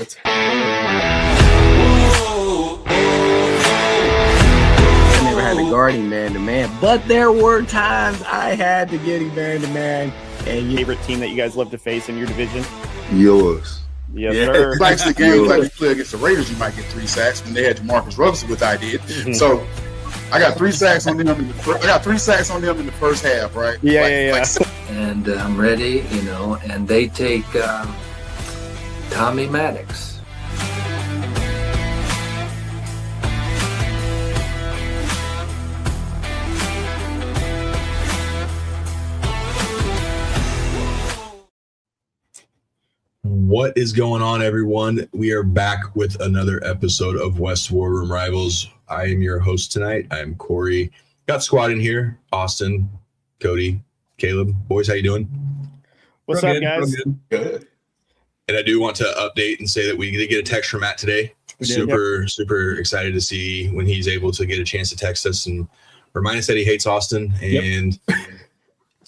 Let's I never had to guard him man to man, but there were times I had to get him man to man. And your favorite team that you guys love to face in your division? Yours. Yes, sir. It's like the games like you play against the Raiders, you might get 3 sacks when they had Jamarcus Russell, which I did. So I got 3 sacks on them. I got 3 sacks on them in the first half, right? Yeah. And I'm ready, and they take Tommy Maddox. What is going on, everyone? We are back with another episode of West War Room Rivals. I am your host tonight. I'm Corey. Got squad in here. Austin, Cody, Caleb. Boys, how you doing? What's up, guys? Good. And I do want to update and say that we did get a text from Matt today. Super excited to see when he's able to get a chance to text us and remind us that he hates Austin. And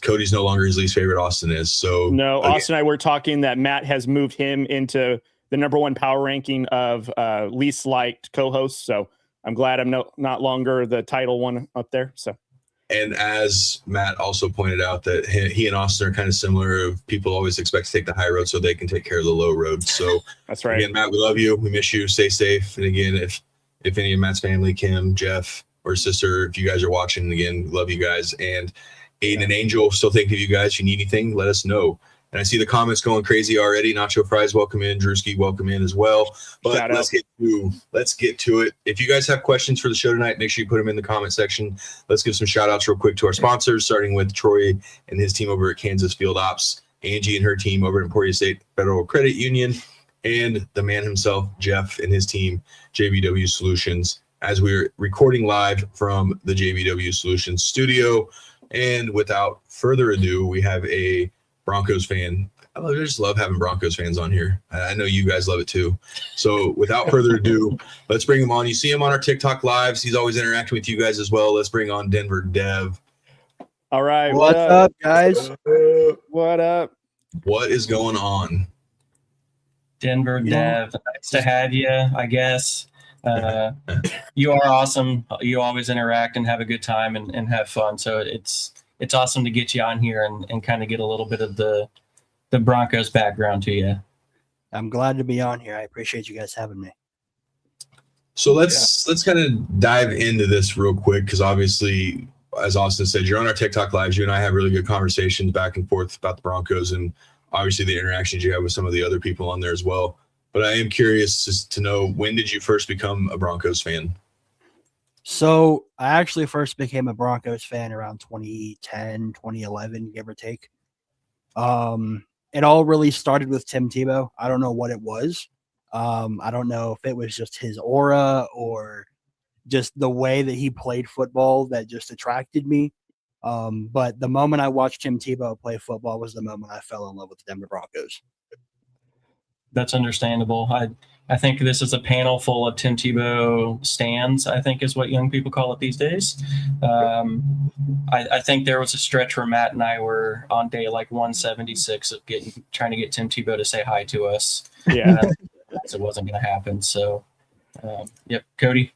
Cody's no longer his least favorite. Austin is. So no, Austin and I were talking that Matt has moved him into the #1 power ranking of least liked co-hosts. So I'm glad I'm not longer the title one up there. So, and as Matt also pointed out, that he and Austin are kind of similar. People always expect to take the high road so they can take care of the low road. So that's right. Again, Matt, we love you. We miss you. Stay safe. And again, if any of Matt's family, Kim, Jeff, or sister, if you guys are watching, again, love you guys. And Aiden and Angel, still think of you guys. If you need anything, let us know. And I see the comments going crazy already. Nacho Fries, welcome in. Drewski, welcome in as well. But let's get to it. If you guys have questions for the show tonight, make sure you put them in the comment section. Let's give some shout outs real quick to our sponsors, starting with Troy and his team over at Kansas Field Ops, Angie and her team over at Emporia State Federal Credit Union, and the man himself, Jeff, and his team, JBW Solutions, as we're recording live from the JBW Solutions studio. And without further ado, we have a Broncos fan. I just love having Broncos fans on here. I know you guys love it too. So without further ado, let's bring him on. You see him on our TikTok lives. He's always interacting with you guys as well. Let's bring on DenverDev. All right. What's up, guys? What up? What is going on? DenverDev, nice to have you, I guess. You are awesome. You always interact and have a good time and have fun. So it's awesome to get you on here and kind of get a little bit of the Broncos background to you. I'm glad to be on here. I appreciate you guys having me. So let's kind of dive into this real quick, because obviously, as Austin said, you're on our TikTok lives. You and I have really good conversations back and forth about the Broncos, and obviously the interactions you have with some of the other people on there as well. But I am curious to know, when did you first become a Broncos fan? So I actually first became a Broncos fan around 2010, 2011, give or take. It all really started with Tim Tebow. I don't know what it was. I don't know if it was just his aura or just the way that he played football that just attracted me. But the moment I watched Tim Tebow play football was the moment I fell in love with the Denver Broncos. That's understandable. I think this is a panel full of Tim Tebow stands, I think is what young people call it these days. I think there was a stretch where Matt and I were on day like 176 of trying to get Tim Tebow to say hi to us. Yeah. It wasn't going to happen. So, Cody.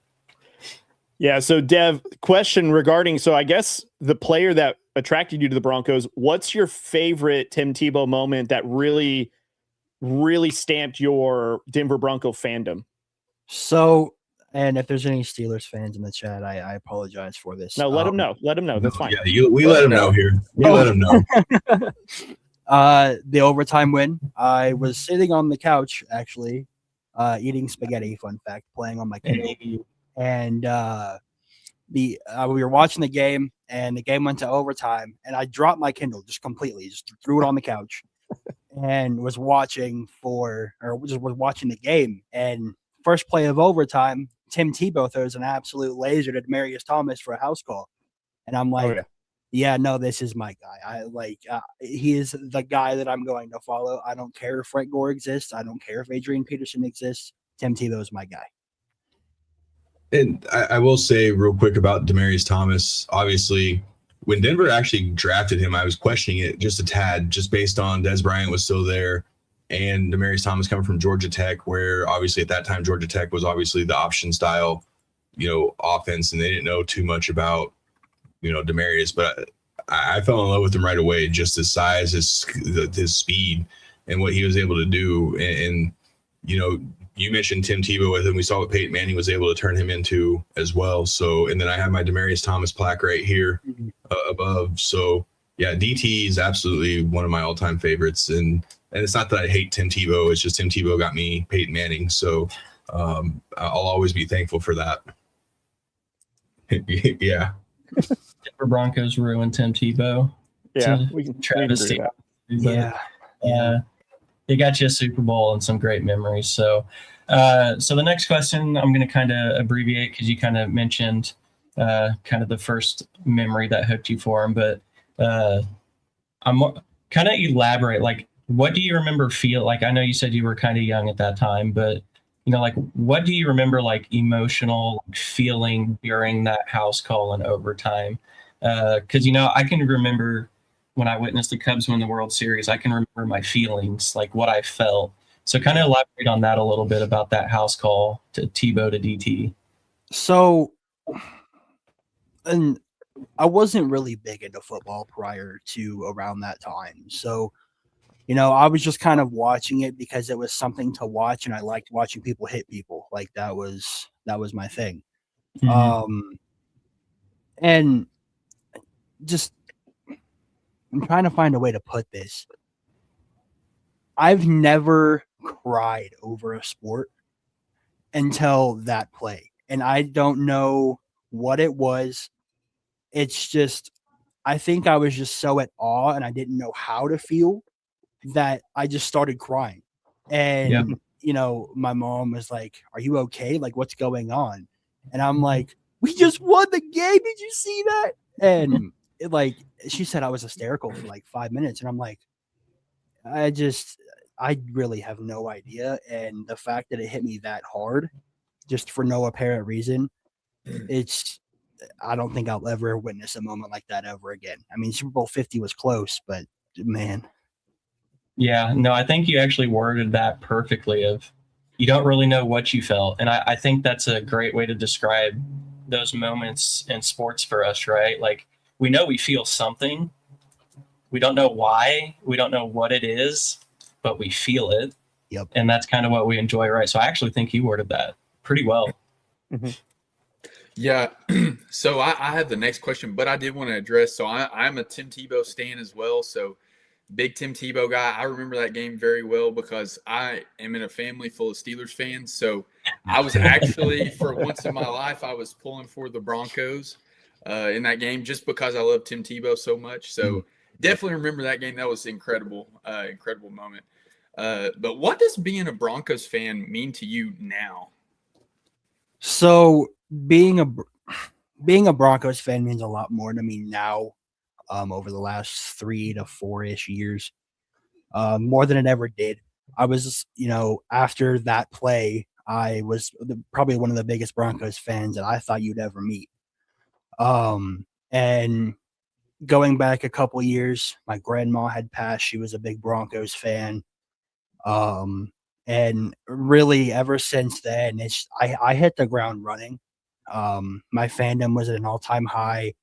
Yeah. So Dev, question regarding, so I guess the player that attracted you to the Broncos, what's your favorite Tim Tebow moment that really stamped your Denver Bronco fandom? So, and if there's any Steelers fans in the chat, I apologize for this. No, let them know. Let them know. That's fine. Yeah, we let them know here. Let them know. The overtime win. I was sitting on the couch, actually, eating spaghetti, fun fact, playing on my Kindle. And we were watching the game, and the game went to overtime, and I dropped my Kindle just completely, just threw it on the couch. And was watching the game. And first play of overtime, Tim Tebow throws an absolute laser to Demaryius Thomas for a house call. And I'm like, no, this is my guy. He is the guy that I'm going to follow. I don't care if Frank Gore exists. I don't care if Adrian Peterson exists. Tim Tebow is my guy. And I will say real quick about Demaryius Thomas, obviously, when Denver actually drafted him, I was questioning it just a tad, just based on Dez Bryant was still there. and Demaryius Thomas coming from Georgia Tech, where obviously at that time Georgia Tech was obviously the option style, offense, and they didn't know too much about, Demaryius, but I fell in love with him right away. Just his size, his speed, and what he was able to do. And you mentioned Tim Tebow with him. We saw what Peyton Manning was able to turn him into as well. So, and then I have my Demaryius Thomas plaque right here above. So, yeah, DT is absolutely one of my all-time favorites. And it's not that I hate Tim Tebow. It's just Tim Tebow got me Peyton Manning. So I'll always be thankful for that. Yeah. Denver Broncos ruined Tim Tebow. Yeah, we can travesty. Yeah. They got you a Super Bowl and some great memories. So the next question I'm going to kind of abbreviate because you kind of mentioned kind of the first memory that hooked you for him, but I'm kind of elaborate. Like, what do you remember feel like? I know you said you were kind of young at that time, but like, what do you remember like emotional feeling during that house call in overtime? Because I can remember when I witnessed the Cubs win the World Series. I can remember my feelings, like what I felt. So kind of elaborate on that a little bit about that house call to Tebow to DT. So, and I wasn't really big into football prior to around that time. So, I was just kind of watching it because it was something to watch, and I liked watching people hit people. Like that was my thing. Mm-hmm. And just I'm trying to find a way to put this. I've never cried over a sport until that play, and I don't know what it was. It's just, I think I was just so at awe, and I didn't know how to feel, that I just started crying. And, my mom was like, "Are you okay? Like, what's going on?" And I'm like, "We just won the game. Did you see that?" And she said I was hysterical for like 5 minutes. And I'm like, I really have no idea. And the fact that it hit me that hard, just for no apparent reason, I don't think I'll ever witness a moment like that ever again. I mean, Super Bowl 50 was close, but man. Yeah, no, I think you actually worded that perfectly of you don't really know what you felt. And I think that's a great way to describe those moments in sports for us, right? Like, we know we feel something. We don't know why. We don't know what it is, but we feel it. Yep. And that's kind of what we enjoy, right? So I actually think you worded that pretty well. Mm-hmm. Yeah. So I have the next question, but I did want to address. So I'm a Tim Tebow stan as well. So big Tim Tebow guy. I remember that game very well because I am in a family full of Steelers fans. So I was actually, for once in my life, I was pulling for the Broncos in that game just because I love Tim Tebow so much. So definitely remember that game. That was incredible, incredible moment. But what does being a Broncos fan mean to you now? So being a Broncos fan means a lot more to me now, over the last 3 to 4-ish years, more than it ever did. I was, after that play, I was probably one of the biggest Broncos fans that I thought you'd ever meet. And going back a couple years, my grandma had passed. She was a big Broncos fan. And really ever since then, I hit the ground running. My fandom was at an all-time high.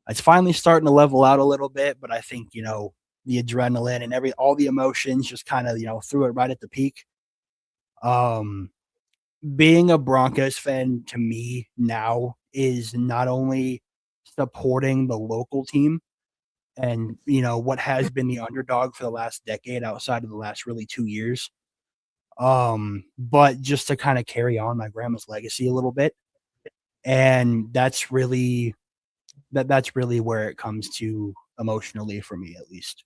It's finally starting to level out a little bit, but I think, the adrenaline and all the emotions just kind of, threw it right at the peak. Being a Broncos fan to me now is not only supporting the local team and, what has been the underdog for the last decade outside of the last really 2 years, but just to kind of carry on my grandma's legacy a little bit. And that's really where it comes to emotionally for me, at least.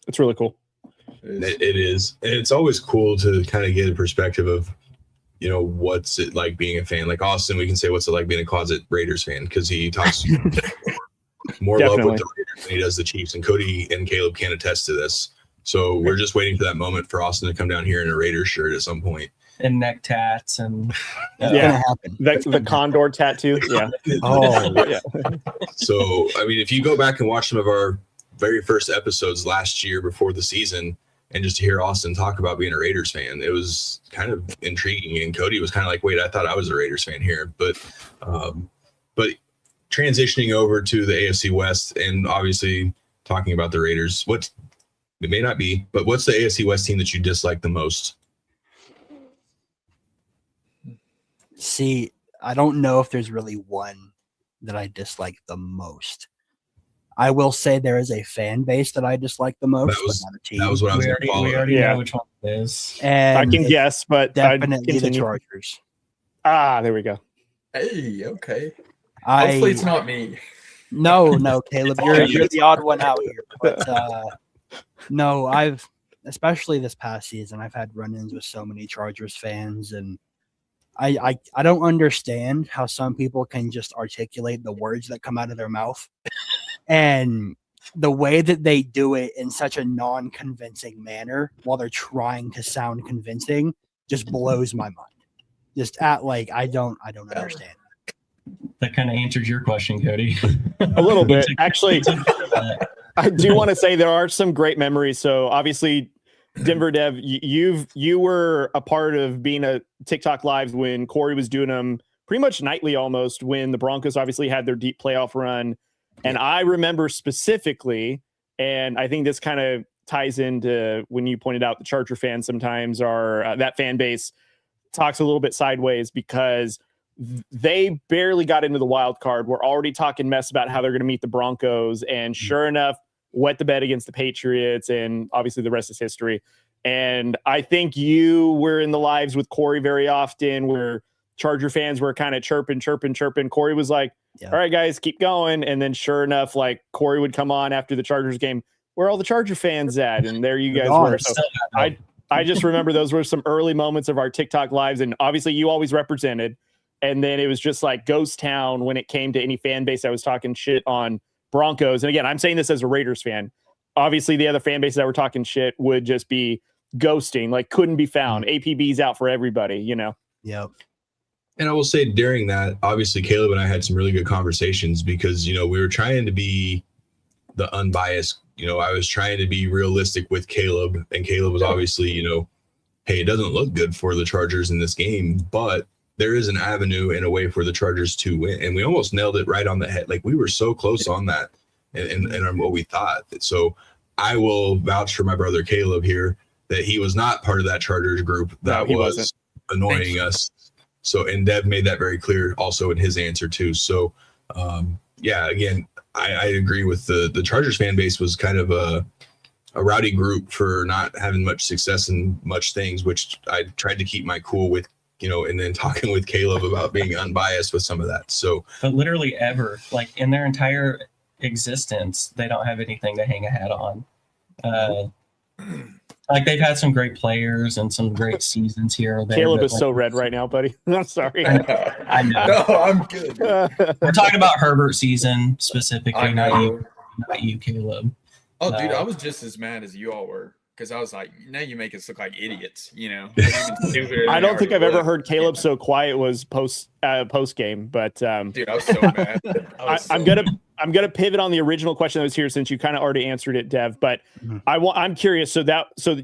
It's really cool. It is. And it's always cool to kind of get a perspective of, what's it like being a fan. Like Austin, we can say what's it like being a closet Raiders fan because he talks more love with the Raiders than he does the Chiefs. And Cody and Caleb can attest to this. So we're just waiting for that moment for Austin to come down here in a Raiders shirt at some point. And neck tats and yeah, the condor tattoo. Yeah. Oh, yeah. So, I mean, if you go back and watch some of our very first episodes last year before the season, And just to hear Austin talk about being a Raiders fan, it was kind of intriguing. And Cody was kind of like, wait, I thought I was a Raiders fan here. But transitioning over to the AFC West and obviously talking about the Raiders, it may not be, but what's the AFC West team that you dislike the most? See, I don't know if there's really one that I dislike the most. I will say there is a fan base that I dislike the most. That was what I was going to follow. We already know which one it is. And I can guess, but definitely the Chargers. There we go. Hey, okay. Hopefully it's not me. No, Caleb, you're the odd one out here. But no, especially this past season, I've had run-ins with so many Chargers fans, and I don't understand how some people can just articulate the words that come out of their mouth. And the way that they do it in such a non-convincing manner while they're trying to sound convincing just blows my mind. I don't understand. That kind of answers your question, Cody. A little bit. Actually, I do want to say there are some great memories. So obviously, DenverDev, you were a part of being a TikTok lives when Corey was doing them pretty much nightly almost, when the Broncos obviously had their deep playoff run. And I remember specifically, and I think this kind of ties into when you pointed out the Charger fans sometimes are that fan base talks a little bit sideways because they barely got into the wild card. We're already talking mess about how they're going to meet the Broncos. And sure enough, wet the bed against the Patriots. And obviously the rest is history. And I think you were in the lives with Corey very often where Charger fans were kind of chirping. Corey was like, all right, guys, keep going. And then sure enough, like Corey would come on after the Chargers game, where are all the Charger fans at? And there you guys were. So I just remember those were some early moments of our TikTok lives. And obviously you always represented. And then it was just like ghost town when it came to any fan base that was talking shit on Broncos. And again, I'm saying this as a Raiders fan. Obviously the other fan bases that were talking shit would just be ghosting, like couldn't be found. APB's out for everybody, you know? Yep. And I will say during that, obviously Caleb and I had some really good conversations because, we were trying to be the unbiased, I was trying to be realistic with Caleb, and Caleb was obviously, hey, it doesn't look good for the Chargers in this game, but there is an avenue and a way for the Chargers to win. And we almost nailed it right on the head. Like we were so close on that and on what we thought. So I will vouch for my brother Caleb here that he was not part of that Chargers group that was annoying us. So, and Dev made that very clear also in his answer too. So, again, I agree with the Chargers fan base was kind of a rowdy group for not having much success in much things, which I tried to keep my cool with, and then talking with Caleb about being unbiased with some of that. So, but literally ever, like in their entire existence, they don't have anything to hang a hat on. Like they've had some great players and some great seasons here or there. Caleb is so red right now, buddy. I'm sorry. I know. No, I'm good. We're talking about Herbert's season specifically, not you, Caleb. Oh, dude, I was just as mad as you all were because I was like, now you make us look like idiots, I don't think I've ever heard Caleb so quiet was post game, but dude, I was so mad. I'm gonna pivot on the original question that was here since you kind of already answered it, Dev. But I'm curious. So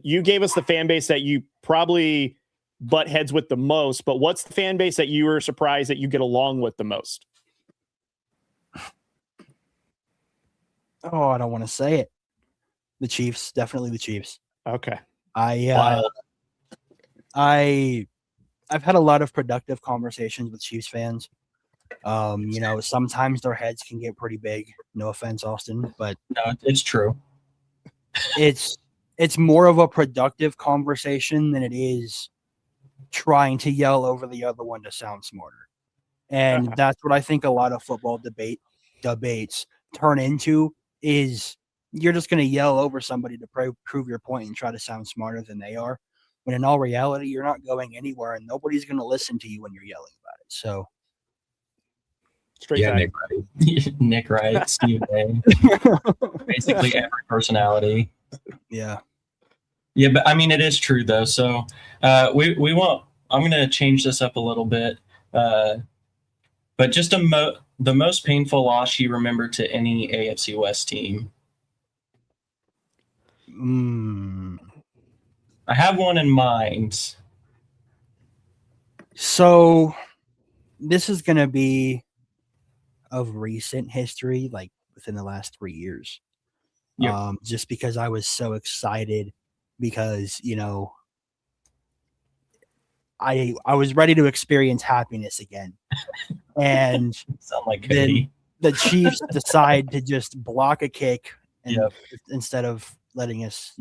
you gave us the fan base that you probably butt heads with the most. But what's the fan base that you were surprised that you get along with the most? Oh, I don't want to say it. The Chiefs, definitely the Chiefs. Okay. I've had a lot of productive conversations with Chiefs fans. Sometimes their heads can get pretty big. No offense, Austin, but no, it's true. It's more of a productive conversation than it is trying to yell over the other one to sound smarter. And that's what I think a lot of football debates turn into is you're just going to yell over somebody to prove your point and try to sound smarter than they are. When in all reality, you're not going anywhere and nobody's going to listen to you when you're yelling about it. So. Straight Nick Wright. Nick Wright, Steve Day. Basically every personality. Yeah. Yeah, but I mean, it is true though. So we won't. I'm going to change this up a little bit. But just the most painful loss you remember to any AFC West team. I have one in mind. So this is going to be of recent history, like within the last 3 years. Yep. Just because I was so excited because, I was ready to experience happiness again. And Sound like then Cody. the Chiefs decide to just block a kick and Yep. instead of letting us,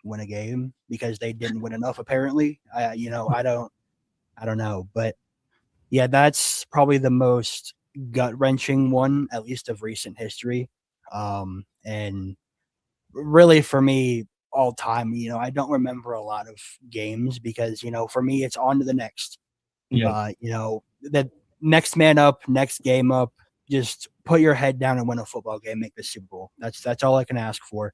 win a game because they didn't win enough apparently. I don't know, but yeah, that's probably the most gut-wrenching one, at least of recent history. And really for me, all time, I don't remember a lot of games because, for me, it's on to the next. Yeah. The next man up, next game up, just put your head down and win a football game, make the Super Bowl. That's all I can ask for.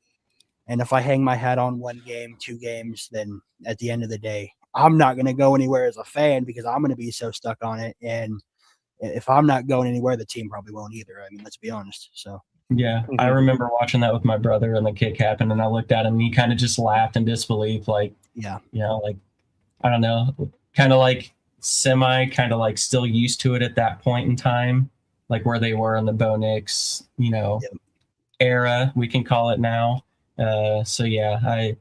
And if I hang my hat on one game, 2 games, then at the end of the day, I'm not going to go anywhere as a fan because I'm going to be so stuck on it. And if I'm not going anywhere, the team probably won't either. I mean, let's be honest. So. Yeah, I remember watching that with my brother and the kick happened, and I looked at him and he kind of just laughed in disbelief, like, yeah, like, I don't know, kind of like kind of like still used to it at that point in time, like where they were in the Bo Nix, era, we can call it now. So yeah, I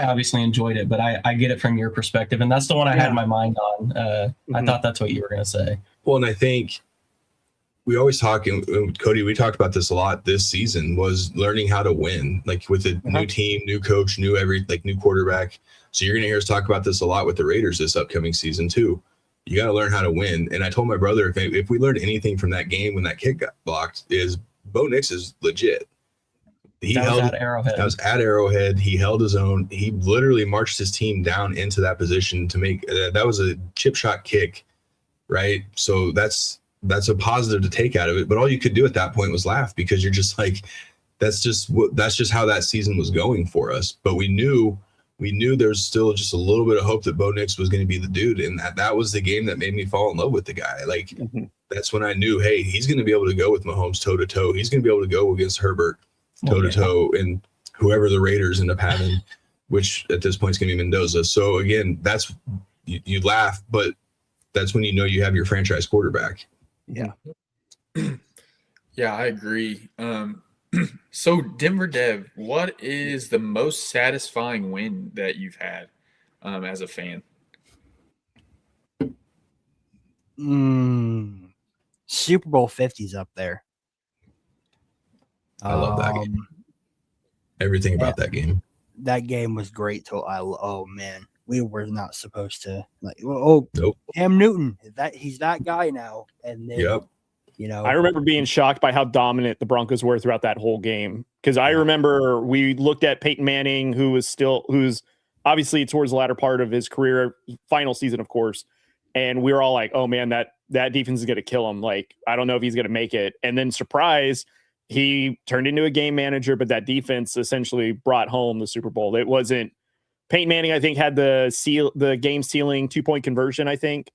obviously enjoyed it, but I get it from your perspective, and that's the one I had my mind on. I thought that's what you were going to say. Well, and I think we always talk, and Cody, we talked about this a lot this season, was learning how to win, like with a new team, new coach, new quarterback. So you're going to hear us talk about this a lot with the Raiders this upcoming season too. You got to learn how to win. And I told my brother, if we learned anything from that game when that kick got blocked, is Bo Nix is legit. That was at Arrowhead. He held his own. He literally marched his team down into that position to make that was a chip shot kick, right? So that's a positive to take out of it. But all you could do at that point was laugh because you're just like, that's just how that season was going for us. But we knew there's still just a little bit of hope that Bo Nix was going to be the dude, and that was the game that made me fall in love with the guy. Like that's when I knew, hey, he's going to be able to go with Mahomes toe to toe. He's going to be able to go against Herbert toe to toe, and whoever the Raiders end up having, which at this point is going to be Mendoza. So again, that's you laugh, but that's when you know you have your franchise quarterback. Yeah. Yeah, I agree. So DenverDev, what is the most satisfying win that you've had as a fan? Super Bowl 50's up there. I love that game. Everything about that game. That game was great. Oh man, we were not supposed to nope. Cam Newton, he's that guy now. And then, I remember being shocked by how dominant the Broncos were throughout that whole game. Because I remember we looked at Peyton Manning, who's obviously towards the latter part of his career, final season, of course. And we were all like, oh man, that defense is going to kill him. Like, I don't know if he's going to make it. And then surprise, he turned into a game manager, but that defense essentially brought home the Super Bowl. It wasn't Peyton Manning, I think, had the game sealing 2-point conversion, I think.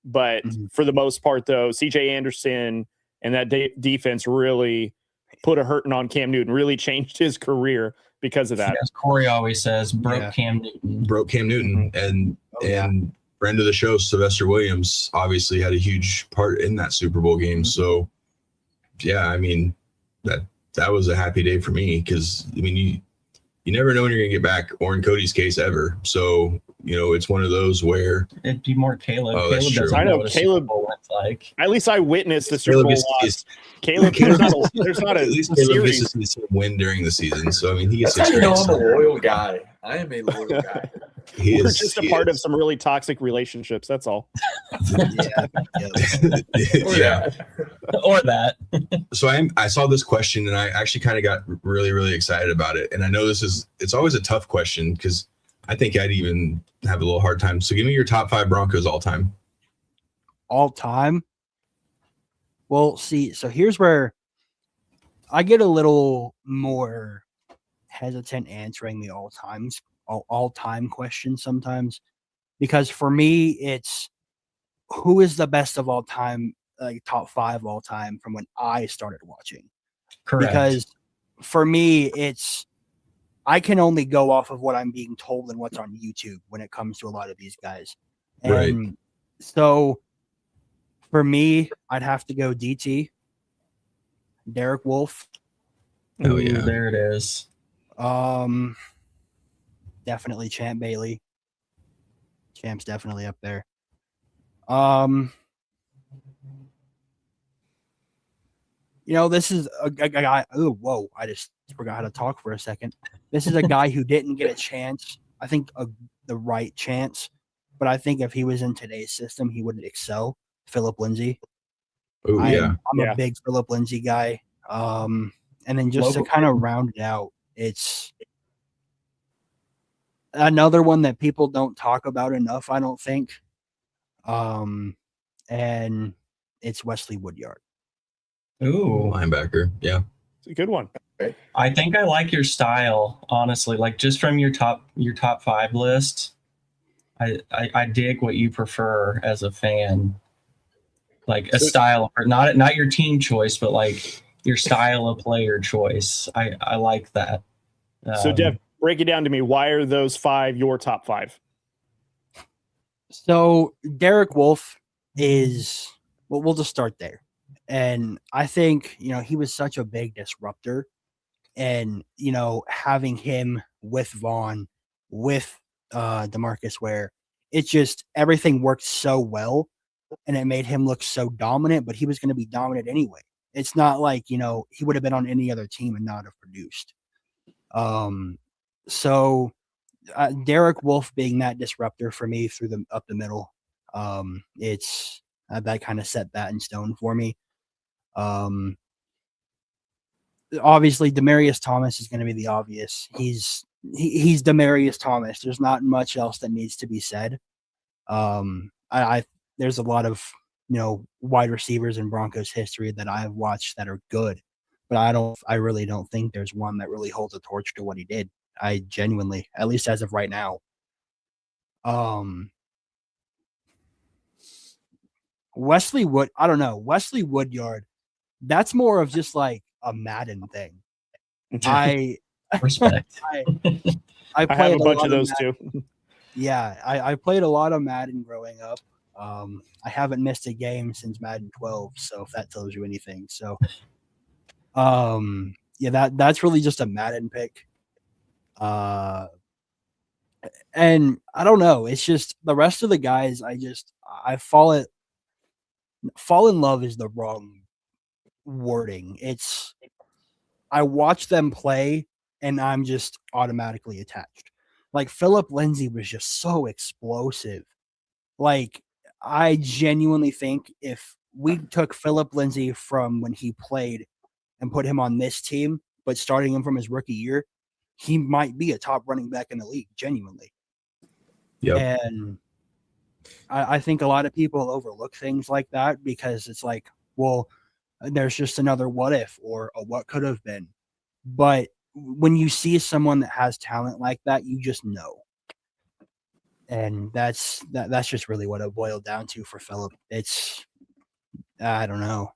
But for the most part, though, CJ Anderson and that defense really put a hurting on Cam Newton, really changed his career because of that. As Corey always says, Cam Newton. Broke Cam Newton. And friend of the show, Sylvester Williams, obviously had a huge part in that Super Bowl game. So, yeah, I mean, that was a happy day for me because, I mean, you never know when you're going to get back, or in Cody's case, ever. So, it's one of those where it'd be more Caleb. Oh, Caleb doesn't I know what a Caleb. Super Bowl looks like. At least I witnessed the Super Bowl loss. Caleb, there's not a at least Caleb series. gets to see him win during the season. So, I mean, he gets That's to how you know experience I'm a loyal guy. I am a loyal guy. He We're is just a part of some really toxic relationships. That's all. Yeah. Or that. So I saw this question and I actually kind of got really, really excited about it. And I know it's always a tough question because I think I'd even have a little hard time. So give me your top 5 Broncos all time. All time? Well, see, so here's where I get a little more hesitant answering the all-time question sometimes, because for me, it's who is the best of all time, like top 5 all time from when I started watching. Correct. Because for me, I can only go off of what I'm being told and what's on YouTube when it comes to a lot of these guys. And Right. so for me, I'd have to go DT, Derek Wolf. Oh, Ooh, yeah. there it is. Definitely Champ Bailey. Champ's definitely up there. This is a guy. Oh, whoa! I just forgot how to talk for a second. This is a guy who didn't get a chance. I think the right chance, but I think if he was in today's system, he would excel. Philip Lindsay. Oh, yeah. I'm a big Philip Lindsay guy. And then just to kind of round it out, it's another one that people don't talk about enough, I don't think. And it's Wesley Woodyard. Ooh, Linebacker. Yeah. It's a good one. I think I like your style, honestly. Like just from your top 5 list, I dig what you prefer as a fan. Like a style, or not your team choice, but like your style of player choice. I like that. So, Dev, break it down to me. Why are those 5 your top 5? So Derek Wolf is, well, we'll just start there. And I think, he was such a big disruptor, and, having him with Vaughn, with DeMarcus Ware, it just, everything worked so well, and it made him look so dominant, but he was going to be dominant anyway. It's not like, he would have been on any other team and not have produced. So Derek Wolf being that disruptor for me through up the middle, it's that kind of set that in stone for me. Obviously Demaryius Thomas is going to be the obvious. He's Demaryius Thomas. There's not much else that needs to be said. There's a lot of wide receivers in Broncos history that I've watched that are good, but I really don't think there's one that really holds a torch to what he did. I genuinely, at least as of right now. Wesley Woodyard, that's more of just like a Madden thing. Respect. I I have a bunch of those too. Yeah, I played a lot of Madden growing up. I haven't missed a game since Madden 12, so if that tells you anything. So, that's really just a Madden pick. And I don't know. It's just the rest of the guys. I fall in love is the wrong wording. I watch them play and I'm just automatically attached. Like Philip Lindsay was just so explosive. Like I genuinely think if we took Philip Lindsay from when he played and put him on this team, but starting him from his rookie year, he might be a top running back in the league, genuinely. Yep. And I think a lot of people overlook things like that because it's like, well, there's just another what if or a what could have been. But when you see someone that has talent like that, you just know. And that's just really what it boiled down to for Philip. I don't know.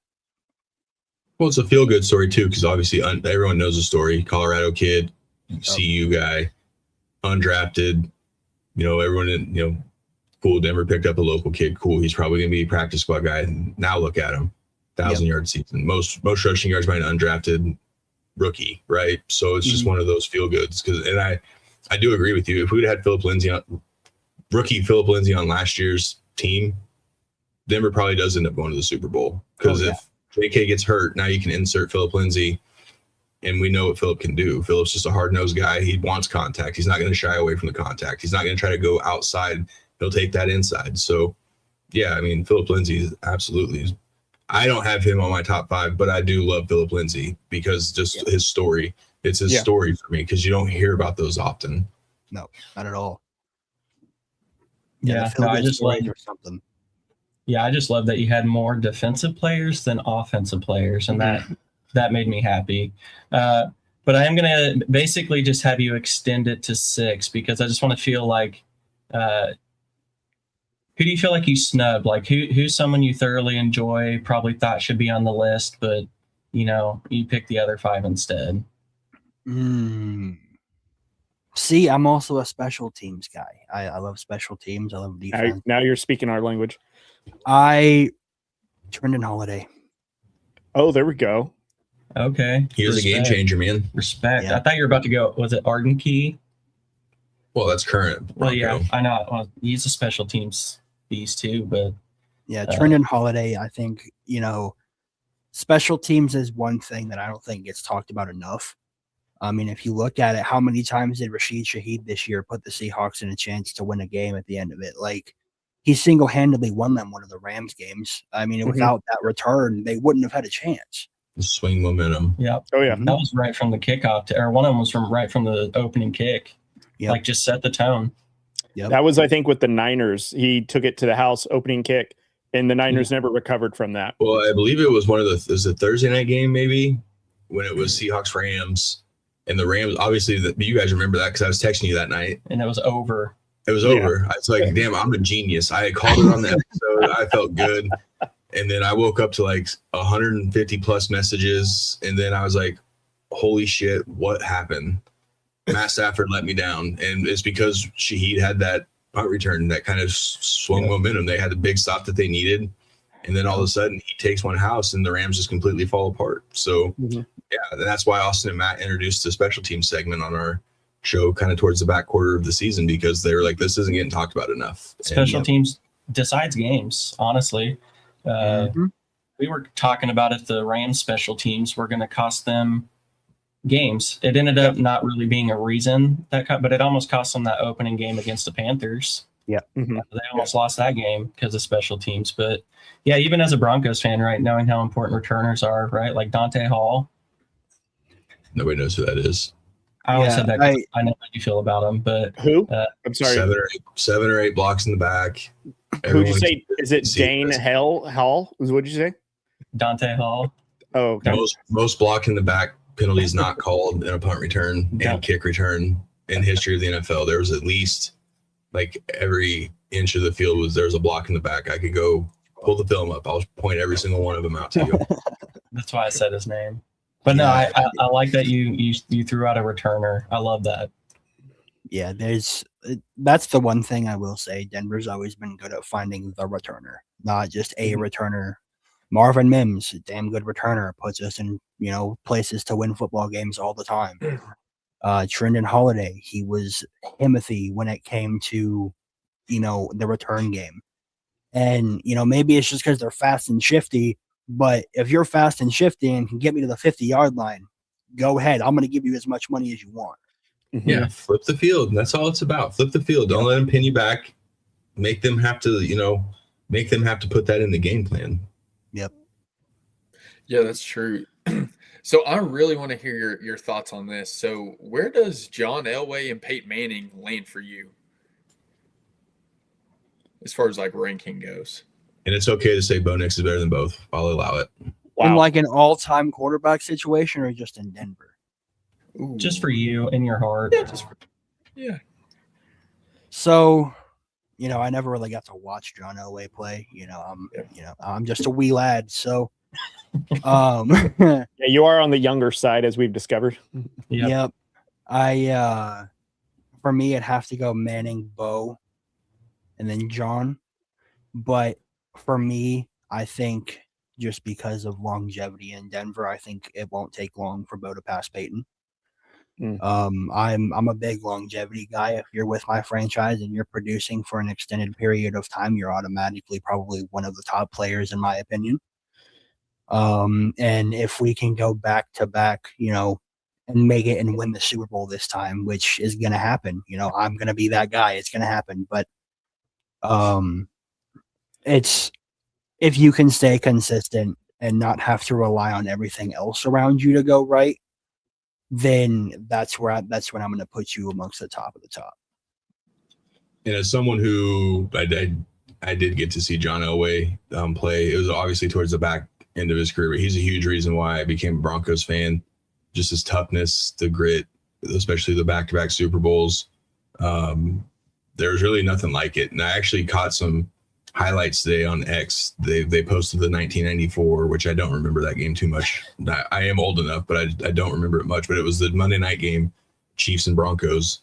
Well, it's a feel-good story too, because obviously everyone knows the story. Colorado kid, CU guy, undrafted. Everyone cool. Denver picked up a local kid. Cool. He's probably going to be a practice squad guy. And now look at him, 1,000-yard season. Most rushing yards by an undrafted rookie, right? So it's just one of those feel-goods. And I do agree with you. If we'd had rookie Philip Lindsay on last year's team, Denver probably does end up going to the Super Bowl. Because if JK gets hurt, now you can insert Philip Lindsay, and we know what Philip can do. Philip's just a hard-nosed guy. He wants contact. He's not going to shy away from the contact. He's not going to try to go outside. He'll take that inside. So, yeah, I mean, Philip Lindsay is absolutely – I don't have him on my top 5, but I do love Philip Lindsay because just his story. It's his story for me because you don't hear about those often. No, not at all. I just love or something. Yeah, I just love that you had more defensive players than offensive players, and that made me happy. But I am going to basically just have you extend it to 6 because I just want to feel like who do you feel like you snubbed? Like who's someone you thoroughly enjoy, probably thought should be on the list, but you picked the other 5 instead? See, I'm also a special teams guy. I love special teams. I love defense. Now you're speaking our language. Trendon Holiday. Oh, there we go. Okay. He was a game changer, man. Respect. Yeah. I thought you were about to go. Was it Arden Key? Well, that's current. Well, yeah, Bronco. I know. Well, he's a special teams beast too, but Yeah, Trendon Holiday, I think, special teams is one thing that I don't think gets talked about enough. I mean, if you look at it, how many times did Rashid Shaheed this year put the Seahawks in a chance to win a game at the end of it? Like, he single-handedly won them one of the Rams games. I mean, without that return, they wouldn't have had a chance. Swing momentum. yeah. Oh yeah. That was right from the kickoff, or one of them was right from the opening kick. Yep. Like, just set the tone. Yep. That was, I think, with the Niners. He took it to the house, opening kick, and the Niners never recovered from that. Well, I believe it was it was a Thursday night game, maybe, when it was Seahawks Rams. And the Rams, obviously, you guys remember that because I was texting you that night. And it was over. It was over. I was like, damn, I'm a genius. I had called it on the episode. I felt good. And then I woke up to like 150 plus messages. And then I was like, holy shit, what happened? Matt Stafford let me down. And it's because Shaheed had that punt return that kind of swung momentum. They had the big stop that they needed. And then all of a sudden he takes one house and the Rams just completely fall apart. So, yeah, that's why Austin and Matt introduced the special team segment on our show kind of towards the back quarter of the season because they were like, this isn't getting talked about enough. Special teams decides games, honestly. We were talking about if the Rams special teams were going to cost them games. It ended up not really being a reason but it almost cost them that opening game against the Panthers. Yeah. Mm-hmm. They almost lost that game because of special teams. But yeah, even as a Broncos fan, right, knowing how important returners are, right? Like Dante Hall. Nobody knows who that is. I always said that 'cause I know how you feel about him, but Who? I'm sorry. 7 or 8 blocks in the back. Who'd you say? Is it Dane Hall? What'd you say? Dante Hall. Oh, okay. Most block in the back penalties not called in a punt return and kick return in history of the NFL. There was at least like every inch of the field there was a block in the back. I could go pull the film up. I'll point every single one of them out to you. That's why I said his name. But no, I like that you threw out a returner. I love that. Yeah, that's the one thing I will say. Denver's always been good at finding the returner, not just a returner. Marvin Mims, damn good returner, puts us in places to win football games all the time. Trendon Holiday, he was Timothy when it came to the return game, and maybe it's just because they're fast and shifty. But if you're fast and shifty and can get me to the 50-yard line, go ahead. I'm going to give you as much money as you want. Yeah, flip the field. That's all it's about. Flip the field. Don't let them pin you back. Make them have to, put that in the game plan. Yep. Yeah, that's true. So I really want to hear your thoughts on this. So where does John Elway and Peyton Manning land for you as far as like ranking goes? And it's okay to say Bo Nix is better than both. I'll allow it. Wow. In like an all-time quarterback situation or just in Denver? Ooh. Just for you in your heart. Yeah. So, I never really got to watch John Elway play. I'm just a wee lad. So, Yeah, you are on the younger side, as we've discovered. Yep. For me, it'd have to go Manning, Bo, and then John. But for me, I think just because of longevity in Denver, I think it won't take long for Bo to pass Peyton. I'm a big longevity guy. If you're with my franchise and you're producing for an extended period of time, you're automatically probably one of the top players, in my opinion. And if we can go back to back, and make it and win the Super Bowl this time, which is going to happen, I'm going to be that guy. It's going to happen. But it's if you can stay consistent and not have to rely on everything else around you to go right, then that's when I'm going to put you amongst the top of the top. And as someone who I did get to see John Elway play, it was obviously towards the back end of his career, but he's a huge reason why I became a Broncos fan. Just his toughness, the grit, especially the back-to-back Super Bowls. There's really nothing like it. And I actually caught some highlights today on X. They posted the 1994, which I don't remember that game too much. I am old enough, but I don't remember it much. But it was the Monday night game, Chiefs and Broncos.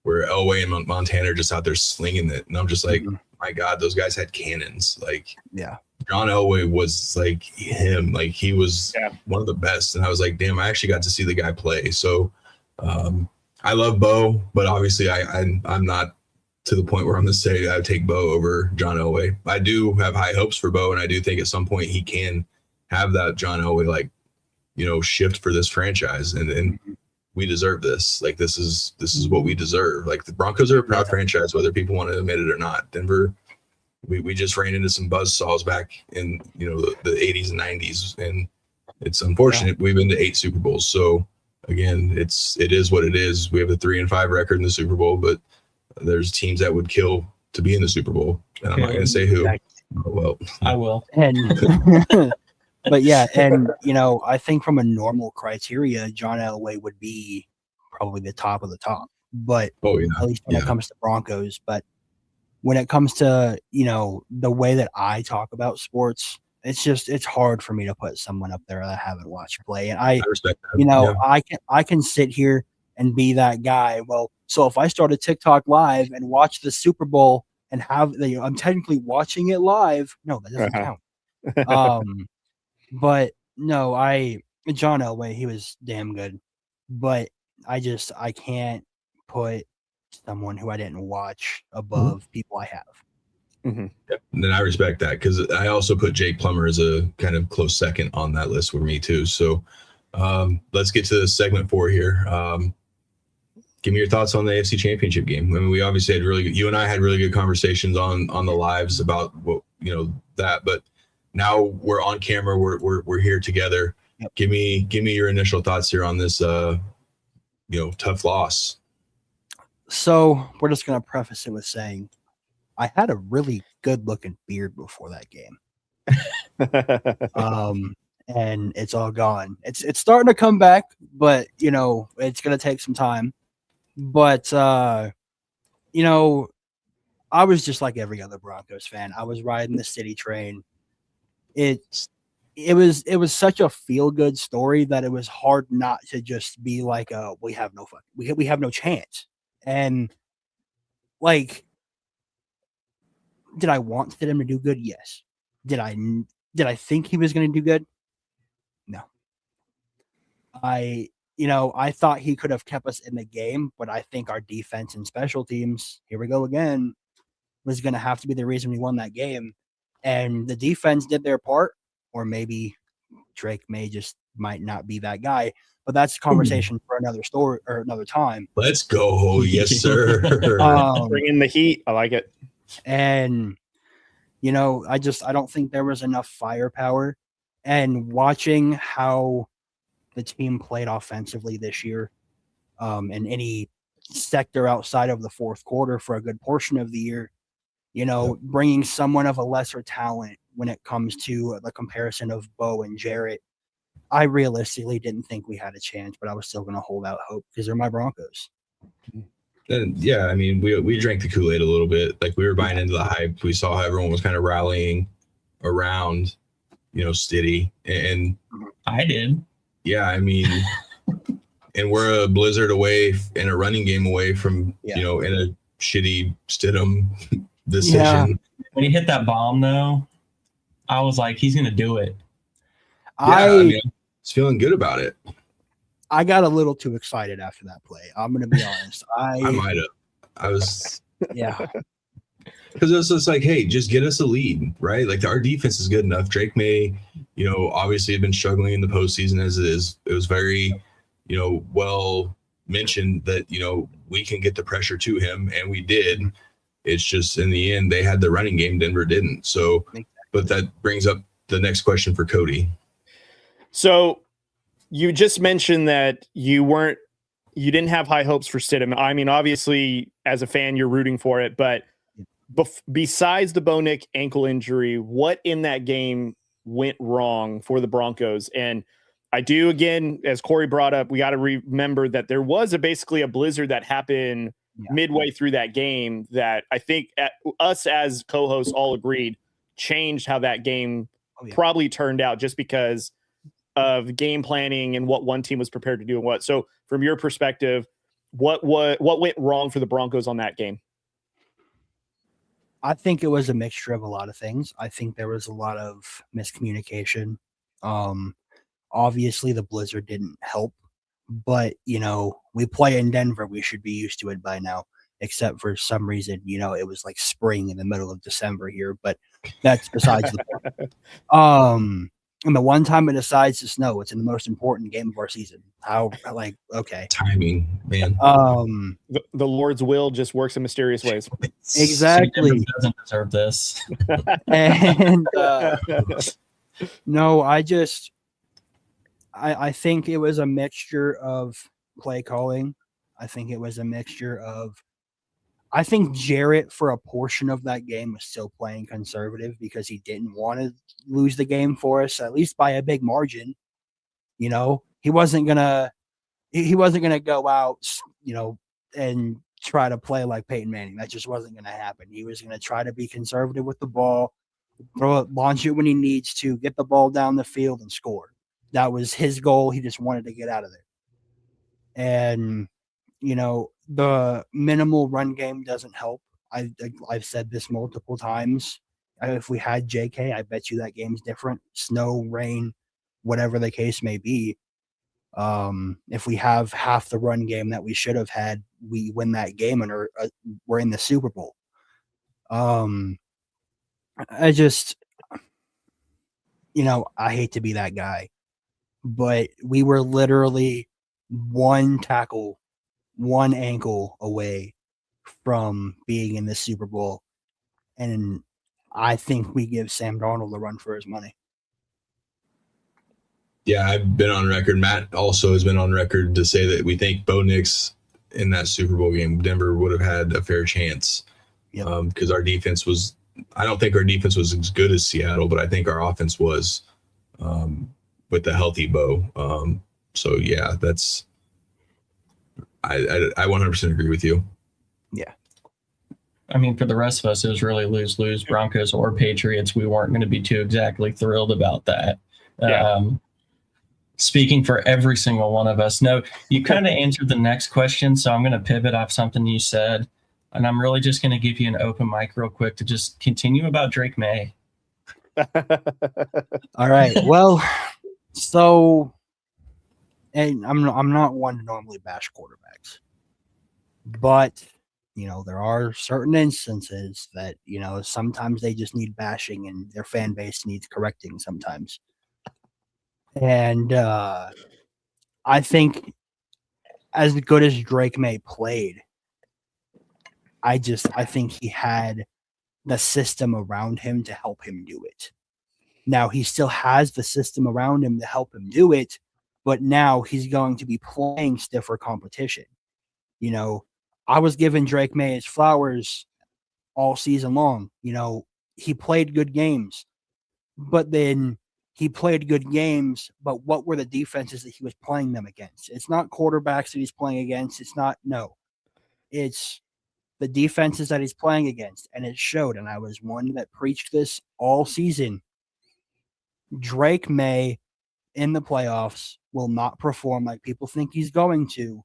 where Elway and Montana are just out there slinging it. And I'm just like, my God, those guys had cannons. Like, Yeah. John Elway was like him. Like, he was one of the best. And I was like, damn, I actually got to see the guy play. So I love Bo, but obviously I'm not to the point where I'm going to say I would take Bo over John Elway. I do have high hopes for Bo, and I do think at some point he can have that John Elway, like, you know, shift for this franchise. And we deserve this. Like, this is what we deserve. Like, the Broncos are a proud franchise, whether people want to admit it or not. Denver, we just ran into some buzzsaws back in, you know, the 80s and 90s, and it's unfortunate. We've been to 8 Super Bowls. So again, it is what it is. We have a 3-5 record in the Super Bowl, but there's teams that would kill to be in the Super Bowl, and I'm not going to say who. Well, I will. And but yeah, and you know, I think from a normal criteria, John Elway would be probably the top of the top. But at least when it comes to Broncos. But when it comes to, you know, the way that I talk about sports, it's hard for me to put someone up there that I haven't watched play. And I respect that. You know, I can sit here and be that guy. Well, so if I start a TikTok live and watch the Super Bowl and I'm technically watching it live. No, that doesn't count. But no, John Elway, he was damn good. But I can't put someone who I didn't watch above people I have. And then I respect that, because I also put Jake Plummer as a kind of close second on that list for me too. So let's get to segment 4 here. Give me your thoughts on the AFC Championship game. I mean, we obviously had you and I had really good conversations on the lives about what, you know, that, but now we're on camera. We're here together. Yep. Give me your initial thoughts here on this, you know, tough loss. So we're just going to preface it with saying I had a really good looking beard before that game. And it's all gone. It's starting to come back, but you know, it's going to take some time. But you know, I was just like every other Broncos fan. I was riding the city train. It was such a feel good story that it was hard not to just be like, we have no chance. And like, did I want them to do good? Yes. Did I think he was going to do good? No. I thought he could have kept us in the game, but I think our defense and special teams, here we go again, was going to have to be the reason we won that game. And the defense did their part, or maybe Drake might not be that guy, but that's a conversation for another story or another time. Let's go. Yes, sir. Bring in the heat. I like it. And, you know, I don't think there was enough firepower. And watching how the team played offensively this year, in any sector outside of the fourth quarter for a good portion of the year, you know, bringing someone of a lesser talent when it comes to the comparison of Bo and Jarrett, I realistically didn't think we had a chance, but I was still going to hold out hope because they're my Broncos. And yeah, I mean, we drank the Kool-Aid a little bit. Like, we were buying into the hype. We saw how everyone was kind of rallying around, you know, Stiddy. And I did. Yeah, I mean, and we're a blizzard away and a running game away from, you know, in a shitty Stidham decision. Yeah. When he hit that bomb, though, I was like, he's going to do it. I was feeling good about it. I got a little too excited after that play. I'm going to be honest. I might have. I was. Yeah. Because it was just like, hey, just get us a lead, right? Like, our defense is good enough. Drake May, you know, obviously had been struggling in the postseason as it is. It was very, you know, well mentioned that, you know, we can get the pressure to him, and we did. It's just in the end, they had the running game. Denver didn't. So, but that brings up the next question for Cody. So you just mentioned that you didn't have high hopes for Stidham. I mean, obviously, as a fan, you're rooting for it, but besides the Bo Nick ankle injury, what in that game went wrong for the Broncos? And I do, again, as Corey brought up, we got to remember that there was basically a blizzard that happened midway through that game that I think us as co-hosts all agreed changed how that game probably turned out, just because of game planning and what one team was prepared to do and what. So from your perspective, what went wrong for the Broncos on that game? I think it was a mixture of a lot of things. I think there was a lot of miscommunication. Obviously, the blizzard didn't help, but we play in Denver. We should be used to it by now. Except for some reason, it was like spring in the middle of December here. But that's besides the point. And the one time it decides to snow, it's in the most important game of our season. Okay. Timing, man. The Lord's will just works in mysterious ways. Exactly. Denver doesn't deserve this. And no, I think it was a mixture of play calling. I think it was a mixture of I think Jarrett, for a portion of that game, was still playing conservative because he didn't want to lose the game for us, at least by a big margin. He wasn't gonna go out, and try to play like Peyton Manning. That just wasn't gonna happen. He was gonna try to be conservative with the ball, launch it when he needs to, get the ball down the field and score. That was his goal. He just wanted to get out of there. And the minimal run game doesn't help. I've said this multiple times. If we had JK, I bet you that game's different. Snow, rain, whatever the case may be. If we have half the run game that we should have had, we win that game and we're in the Super Bowl. I hate to be that guy, but we were literally one tackle, one ankle away from being in the Super Bowl. And I think we give Sam Darnold a run for his money. Yeah, I've been on record. Matt also has been on record to say that we think Bo Nix in that Super Bowl game, Denver would have had a fair chance. Because our defense was, I don't think our defense was as good as Seattle, but I think our offense was with the healthy Bo. So yeah, that's, I 100% agree with you. Yeah. I mean, for the rest of us, it was really lose-lose, Broncos or Patriots. We weren't going to be too exactly thrilled about that. Yeah. Speaking for every single one of us. No, you kind of answered the next question, so I'm going to pivot off something you said, and I'm really just going to give you an open mic real quick to just continue about Drake May. All right. Well, so, and I'm not one to normally bash quarterbacks, but there are certain instances that sometimes they just need bashing and their fan base needs correcting sometimes. And I think as good as Drake May played, I think he had the system around him to help him do it. Now he still has the system around him to help him do it, but now he's going to be playing stiffer competition. I was giving Drake May his flowers all season long. He played good games, but then he played good games, but what were the defenses that he was playing them against? It's not quarterbacks that he's playing against. It's the defenses that he's playing against, and it showed. And I was one that preached this all season. Drake May in the playoffs will not perform like people think he's going to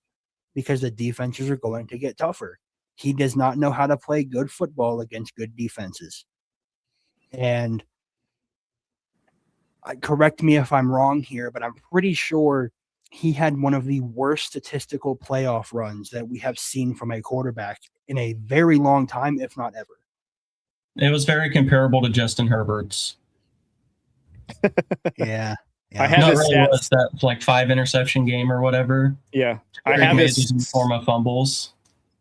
because the defenses are going to get tougher. He does not know how to play good football against good defenses. And correct me if I'm wrong here, but I'm pretty sure he had one of the worst statistical playoff runs that we have seen from a quarterback in a very long time, if not ever. It was very comparable to Justin Herbert's. Yeah. I have Not his really stats. was that like 5 interception game or whatever. Yeah. I Drake have May his was in form of fumbles.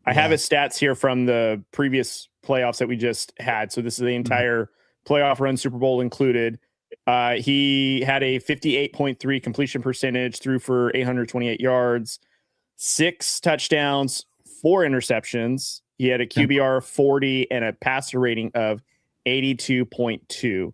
I have his stats here from the previous playoffs that we just had. So this is the entire playoff run, Super Bowl included. He had a 58.3 completion percentage, threw for 828 yards, 6 touchdowns, 4 interceptions. He had a QBR of 40 and a passer rating of 82.2.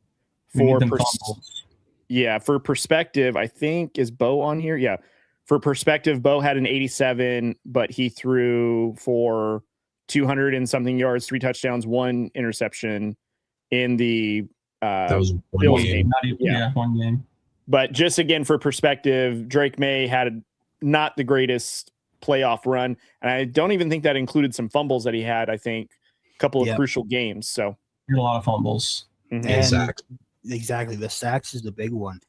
For perspective, I think, is Bo on here? Yeah. For perspective, Bo had an 87, but he threw for 200 and something yards, 3 touchdowns, 1 interception in the That was one game. One game. But just again, for perspective, Drake May had not the greatest playoff run. And I don't even think that included some fumbles that he had, I think, a couple of crucial games. So a lot of fumbles. And sacks. Exactly. The sacks is the big one.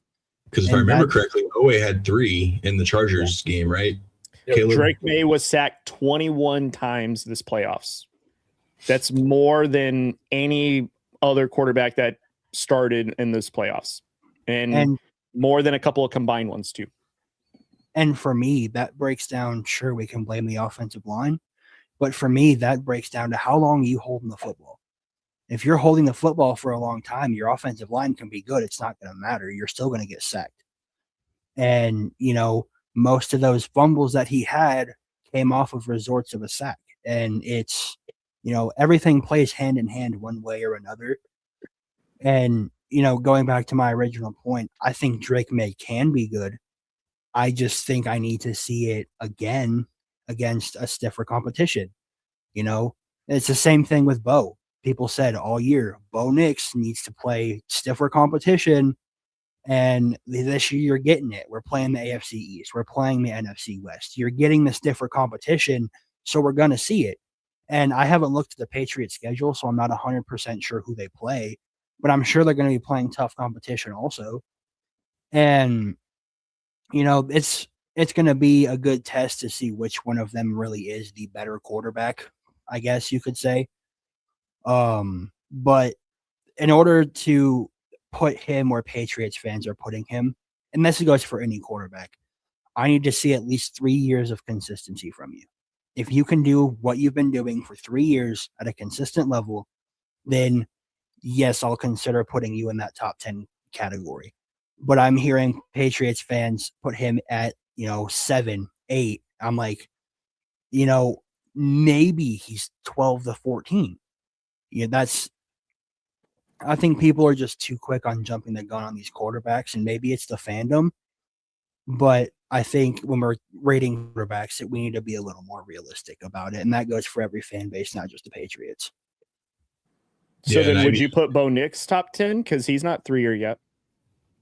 Because if I remember correctly, Elway had 3 in the Chargers game, right? Drake May was sacked 21 times this playoffs. That's more than any other quarterback that started in this playoffs. And more than a couple of combined ones, too. And for me, that breaks down, sure, we can blame the offensive line, but for me, that breaks down to how long you holding the football. If you're holding the football for a long time, your offensive line can be good. It's not going to matter. You're still going to get sacked. And, most of those fumbles that he had came off of resorts of a sack. And it's, everything plays hand in hand one way or another. And, going back to my original point, I think Drake May can be good. I just think I need to see it again against a stiffer competition. It's the same thing with Bo. People said all year, Bo Nix needs to play stiffer competition. And this year you're getting it. We're playing the AFC East. We're playing the NFC West. You're getting the stiffer competition, so we're going to see it. And I haven't looked at the Patriots schedule, so I'm not 100% sure who they play. But I'm sure they're going to be playing tough competition also. And, it's going to be a good test to see which one of them really is the better quarterback, I guess you could say. But in order to put him where Patriots fans are putting him, and this goes for any quarterback, I need to see at least 3 years of consistency from you. If you can do what you've been doing for 3 years at a consistent level, then yes, I'll consider putting you in that top 10 category. But I'm hearing Patriots fans put him at, 7, 8. I'm like, maybe he's 12 to 14. I think people are just too quick on jumping the gun on these quarterbacks, and maybe it's the fandom. But I think when we're rating quarterbacks, we need to be a little more realistic about it, and that goes for every fan base, not just the Patriots. So then would you put Bo Nix top 10? Because he's not 3-year yet.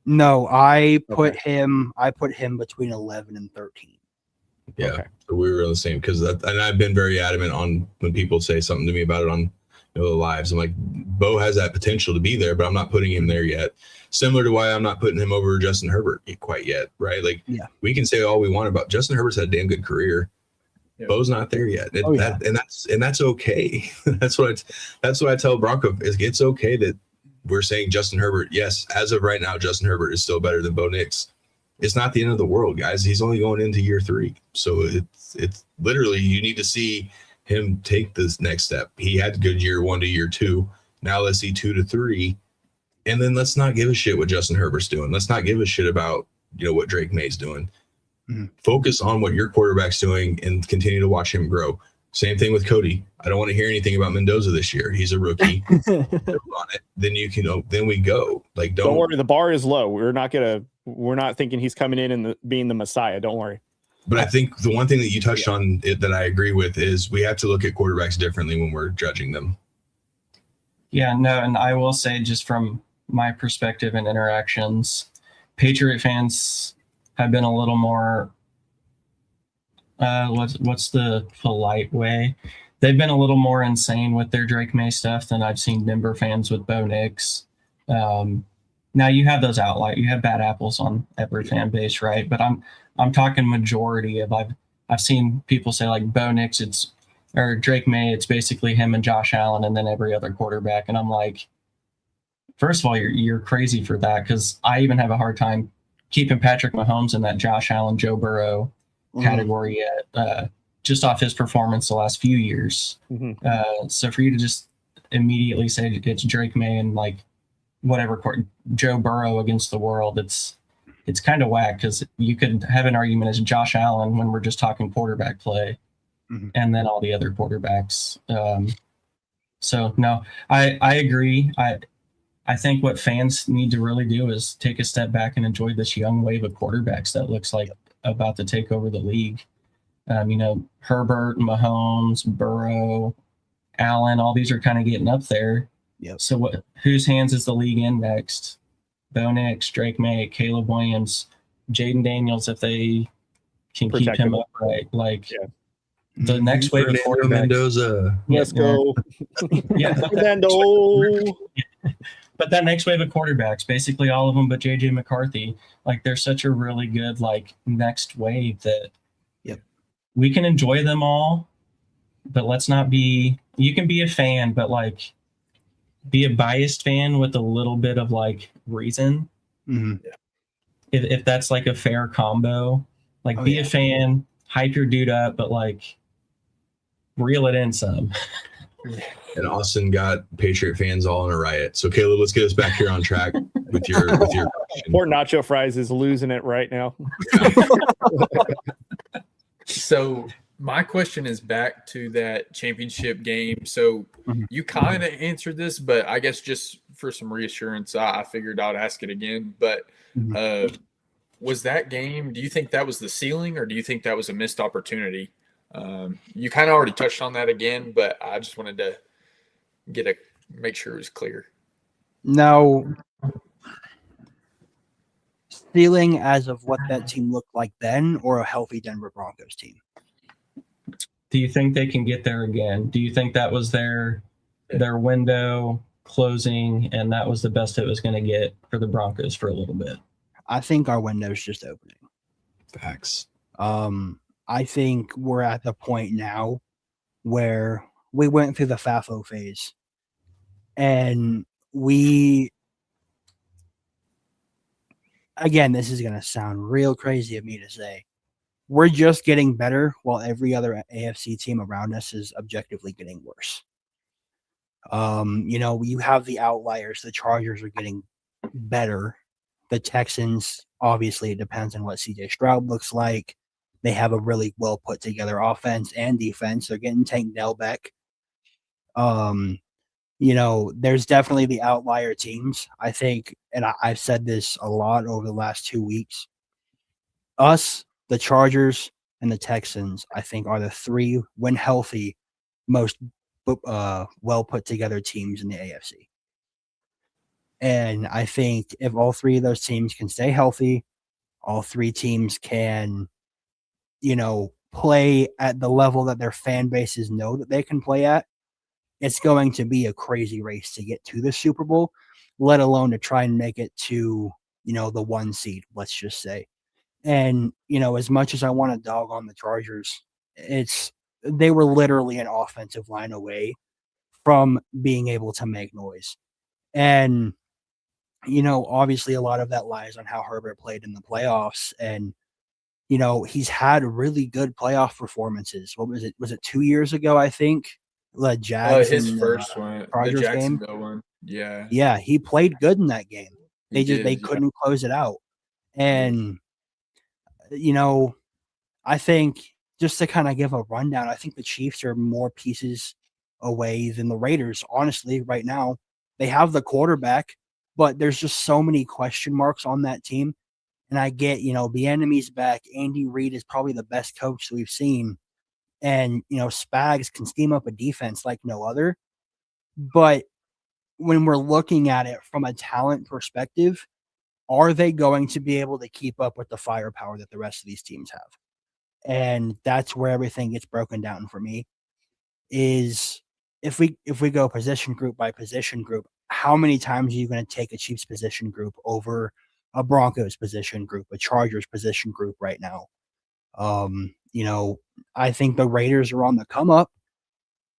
No, I put him between 11 and 13. Yeah, okay. So we were on the same, and I've been very adamant on when people say something to me about it on the lives. I'm like, Bo has that potential to be there, but I'm not putting him there yet. Similar to why I'm not putting him over Justin Herbert quite yet, right? Like, we can say all we want about Justin Herbert's had a damn good career. Yeah. Bo's not there yet, and that's okay. that's what I tell Bronco is it's okay that we're saying Justin Herbert. Yes, as of right now, Justin Herbert is still better than Bo Nix. It's not the end of the world, guys. He's only going into year 3, so it's literally you need to see him take this next step. He had good year 1 to year 2. Now let's see 2 to 3, and then let's not give a shit what Justin Herbert's doing. Let's not give a shit about what Drake May's doing. Mm-hmm. Focus on what your quarterback's doing and continue to watch him grow. Same thing with Cody. I don't want to hear anything about Mendoza this year. He's a rookie. On it. Then then we go. Like don't worry. The bar is low. We're not thinking he's coming in and being the Messiah. Don't worry. But I think the one thing that you touched on that I agree with is we have to look at quarterbacks differently when we're judging them. Yeah, no, and I will say just from my perspective and interactions, Patriot fans have been a little more what's the polite way? They've been a little more insane with their Drake May stuff than I've seen Denver fans with Bo Nix. Now you have those outliers, you have bad apples on every fan base, right? But I'm talking majority of I've seen people say like Bo Nix, or Drake May, it's basically him and Josh Allen and then every other quarterback. And I'm like, first of all, you're crazy for that, because I even have a hard time keeping Patrick Mahomes in that Josh Allen, Joe Burrow category yet, just off his performance the last few years. Mm-hmm. So for you to just immediately say it's Drake May and like whatever Joe Burrow against the world, it's kind of whack, because you could have an argument as Josh Allen when we're just talking quarterback play, and then all the other quarterbacks. So no, I agree. I think what fans need to really do is take a step back and enjoy this young wave of quarterbacks that looks like about to take over the league. Herbert, Mahomes, Burrow, Allen, all these are kind of getting up there. Yep. So whose hands is the league in next? Bo Nix, Drake May, Caleb Williams, Jaden Daniels, if they can keep Protect him him. upright. Like Yeah. the next wave of Fernando quarterbacks. Mendoza. Let's go. Yeah, Fernando. but that next wave of quarterbacks, basically all of them but JJ McCarthy, like they're such a really good like next wave that we can enjoy them all, but let's not be. You can be a fan, but like be a biased fan with a little bit of like reason. Mm-hmm. If that's like a fair combo, like be a fan, hype your dude up, but like reel it in some. And Austin got Patriot fans all in a riot. So Caleb, let's get us back here on track with your question. Poor Nacho Fries is losing it right now. So my question is back to that championship game. So you kind of answered this, but I guess just for some reassurance, I figured I'd ask it again. But was that game, do you think that was the ceiling, or do you think that was a missed opportunity? You kind of already touched on that again, but I just wanted to make sure it was clear. Now, ceiling as of what that team looked like then, or a healthy Denver Broncos team? Do you think they can get there again? Do you think that was their window closing and that was the best it was going to get for the Broncos for a little bit? I think our window's just opening. Facts. I think we're at the point now where we went through the FAFO phase and again, this is going to sound real crazy of me to say, we're just getting better while every other AFC team around us is objectively getting worse. You have the outliers. The Chargers are getting better. The Texans, obviously, it depends on what CJ Stroud looks like. They have a really well put together offense and defense. They're getting Tank Dell back. There's definitely the outlier teams. I think, and I've said this a lot over the last 2 weeks, us, the Chargers, and the Texans, I think, are the three, when healthy, most well put together teams in the AFC. And I think if all three of those teams can stay healthy, all three teams can, play at the level that their fan bases know that they can play at, it's going to be a crazy race to get to the Super Bowl, let alone to try and make it to, the 1 seed, let's just say. And, as much as I want to dog on the Chargers, they were literally an offensive line away from being able to make noise. And, obviously a lot of that lies on how Herbert played in the playoffs. And, he's had really good playoff performances. What was it? Was it 2 years ago, I think? The Jags his first one, Chargers the Jacksonville one. Yeah. Yeah, he played good in that game. They couldn't close it out. And, I think just to kind of give a rundown, I think the Chiefs are more pieces away than the Raiders. Honestly, right now, they have the quarterback, but there's just so many question marks on that team. And I get, the enemy's back. Andy Reid is probably the best coach that we've seen. And, Spags can scheme up a defense like no other. But when we're looking at it from a talent perspective, are they going to be able to keep up with the firepower that the rest of these teams have? And that's where everything gets broken down for me, is if we go position group by position group, how many times are you going to take a Chiefs position group over a Broncos position group, a Chargers position group right now? I think the Raiders are on the come up.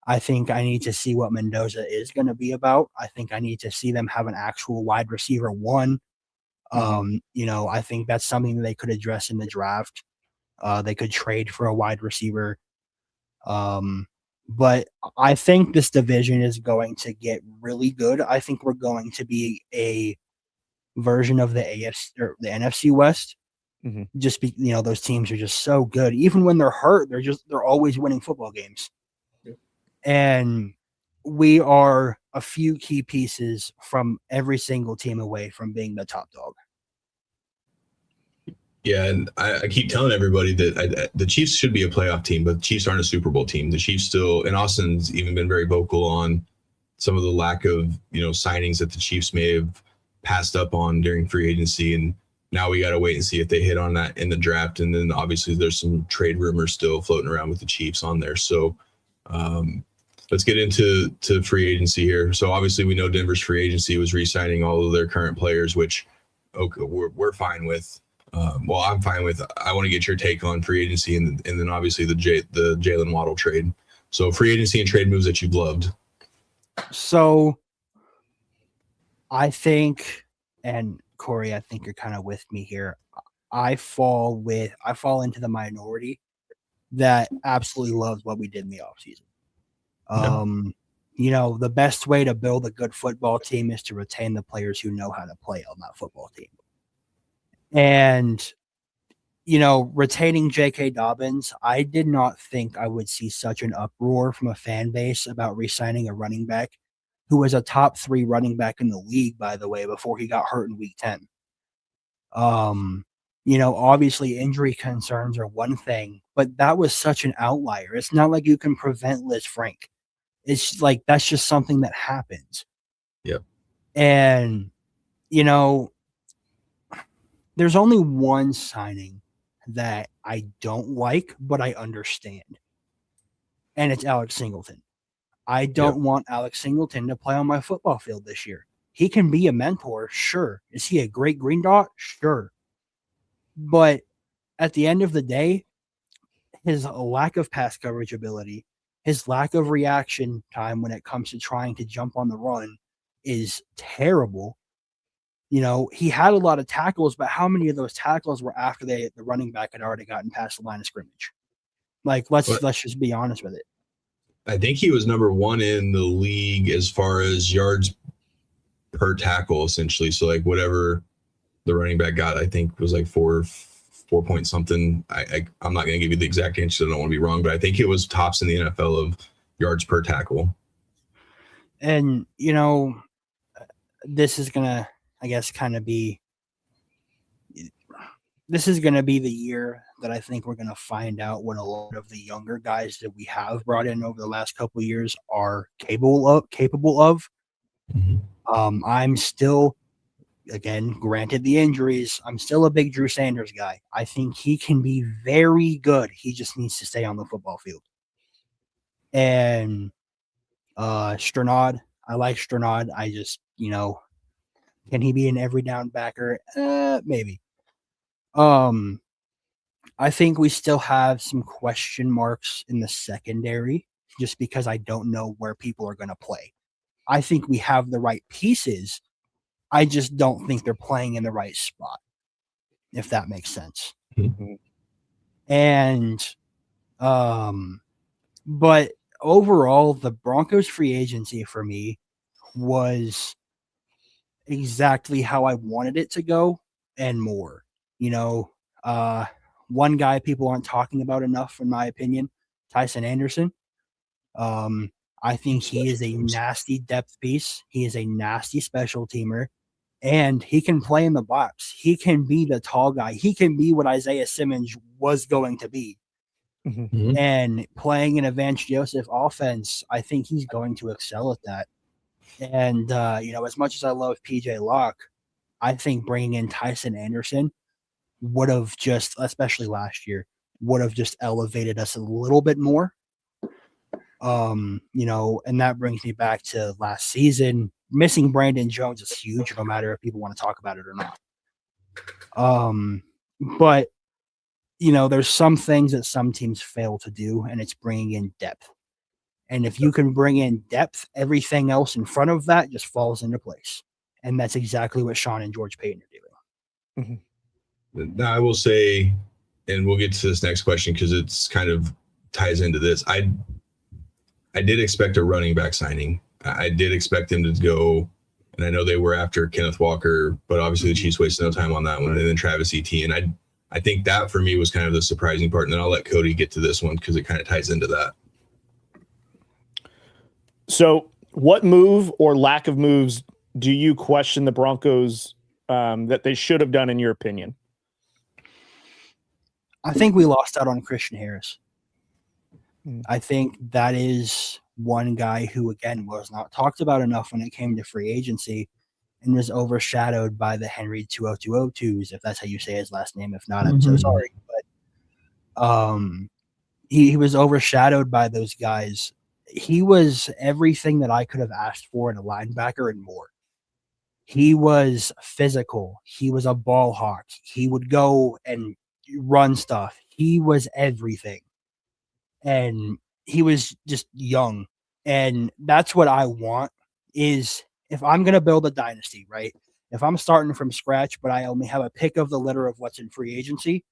I think I need to see what Mendoza is going to be about. I think I need to see them have an actual wide receiver one. I think that's something that they could address in the draft. They could trade for a wide receiver. But I think this division is going to get really good. I think we're going to be a version of the AFC or the NFC West. Just those teams are just so good. Even when they're hurt, they're always winning football games. And we are a few key pieces from every single team away from being the top dog. Yeah, and I keep telling everybody that the Chiefs should be a playoff team, but the Chiefs aren't a Super Bowl team. The Chiefs still, and Austin's even been very vocal on some of the lack of signings that the Chiefs may have passed up on during free agency. And Now we got to wait and see if they hit on that in the draft. And then obviously there's some trade rumors still floating around with the Chiefs on there. So let's get into free agency here. So obviously we know Denver's free agency was re-signing all of their current players, which we're fine with. Well, I'm fine with. I want to get your take on free agency and then obviously the Jalen Waddle trade. So free agency and trade moves that you've loved. So I think, and Corey, I think you're kind of with me here. I fall into the minority that absolutely loves what we did in the offseason. You know, the best way to build a good football team is to retain the players who know how to play on that football team. And, you know, retaining J.K. Dobbins, I did not think I would see such an uproar from a fan base about re-signing a running back who was a top 3 running back in the league, by the way, before he got hurt in week 10. You know, obviously injury concerns are one thing, but that was such an outlier. It's not like you can prevent Liz Frank. It's like, that's just something that happens. Yep. And, you know, there's only one signing that I don't like, but I understand. And it's Alex Singleton. I don't want Alex Singleton to play on my football field this year. He can be a mentor, sure. Is he a great green dot? Sure. But at the end of the day, his lack of pass coverage ability, his lack of reaction time when it comes to trying to jump on the run is terrible. You know, he had a lot of tackles, but how many of those tackles were after the running back had already gotten past the line of scrimmage? Like, let's just be honest with it. I think he was number 1 in the league as far as yards per tackle, essentially. So like whatever the running back got, I think was like 4 point something. I'm not going to give you the exact answer. I don't want to be wrong, but I think it was tops in the NFL of yards per tackle. And, you know, this is going to, I guess, this is going to be the year that I think we're going to find out what a lot of the younger guys that we have brought in over the last couple of years are capable of. Mm-hmm. I'm still, again, granted the injuries, I'm still a big Drew Sanders guy. I think he can be very good. He just needs to stay on the football field. And Strnad, I like Strnad. I just, you know, can he be an every down backer? Maybe. I think we still have some question marks in the secondary just because I don't know where people are going to play. I think we have the right pieces. I just don't think they're playing in the right spot, if that makes sense. Mm-hmm. And, but overall, the Broncos free agency for me was exactly how I wanted it to go and more. You know, one guy people aren't talking about enough, in my opinion, Tyson Anderson. I think he is a nasty depth piece. He is a nasty special teamer, and he can play in the box. He can be the tall guy. He can be what Isaiah Simmons was going to be. Mm-hmm. And playing an Vance Joseph offense, I think he's going to excel at that. And, you know, as much as I love PJ Locke, I think bringing in Tyson Anderson would have just, especially last year, would have just elevated us a little bit more. You know, and that brings me back to last season. Missing Brandon Jones is huge, no matter if people want to talk about it or not. But, you know, there's some things that some teams fail to do, and it's bringing in depth. And if you can bring in depth, everything else in front of that just falls into place. And that's exactly what Sean and George Peyton are doing. Mm-hmm. Now, I will say, and we'll get to this next question because it's kind of ties into this. I did expect a running back signing. I did expect them to go, and I know they were after Kenneth Walker, but obviously the Chiefs wasted no time on that one. And then Travis Etienne. And I think that for me was kind of the surprising part. And then I'll let Cody get to this one because it kind of ties into that. So what move or lack of moves do you question the Broncos that they should have done, in your opinion? I think we lost out on Christian Harris. I think that is one guy who, again, was not talked about enough when it came to free agency. and was overshadowed by the Henry 20202s, if that's how you say his last name. If not, I'm so sorry. But he was overshadowed by those guys. He was everything that I could have asked for in a linebacker and more. He was physical. He was a ball hawk. He would go and run stuff. He was everything. And he was just young. And that's what I want is if I'm going to build a dynasty, right? If I'm starting from scratch, but I only have a pick of the litter of what's in free agency,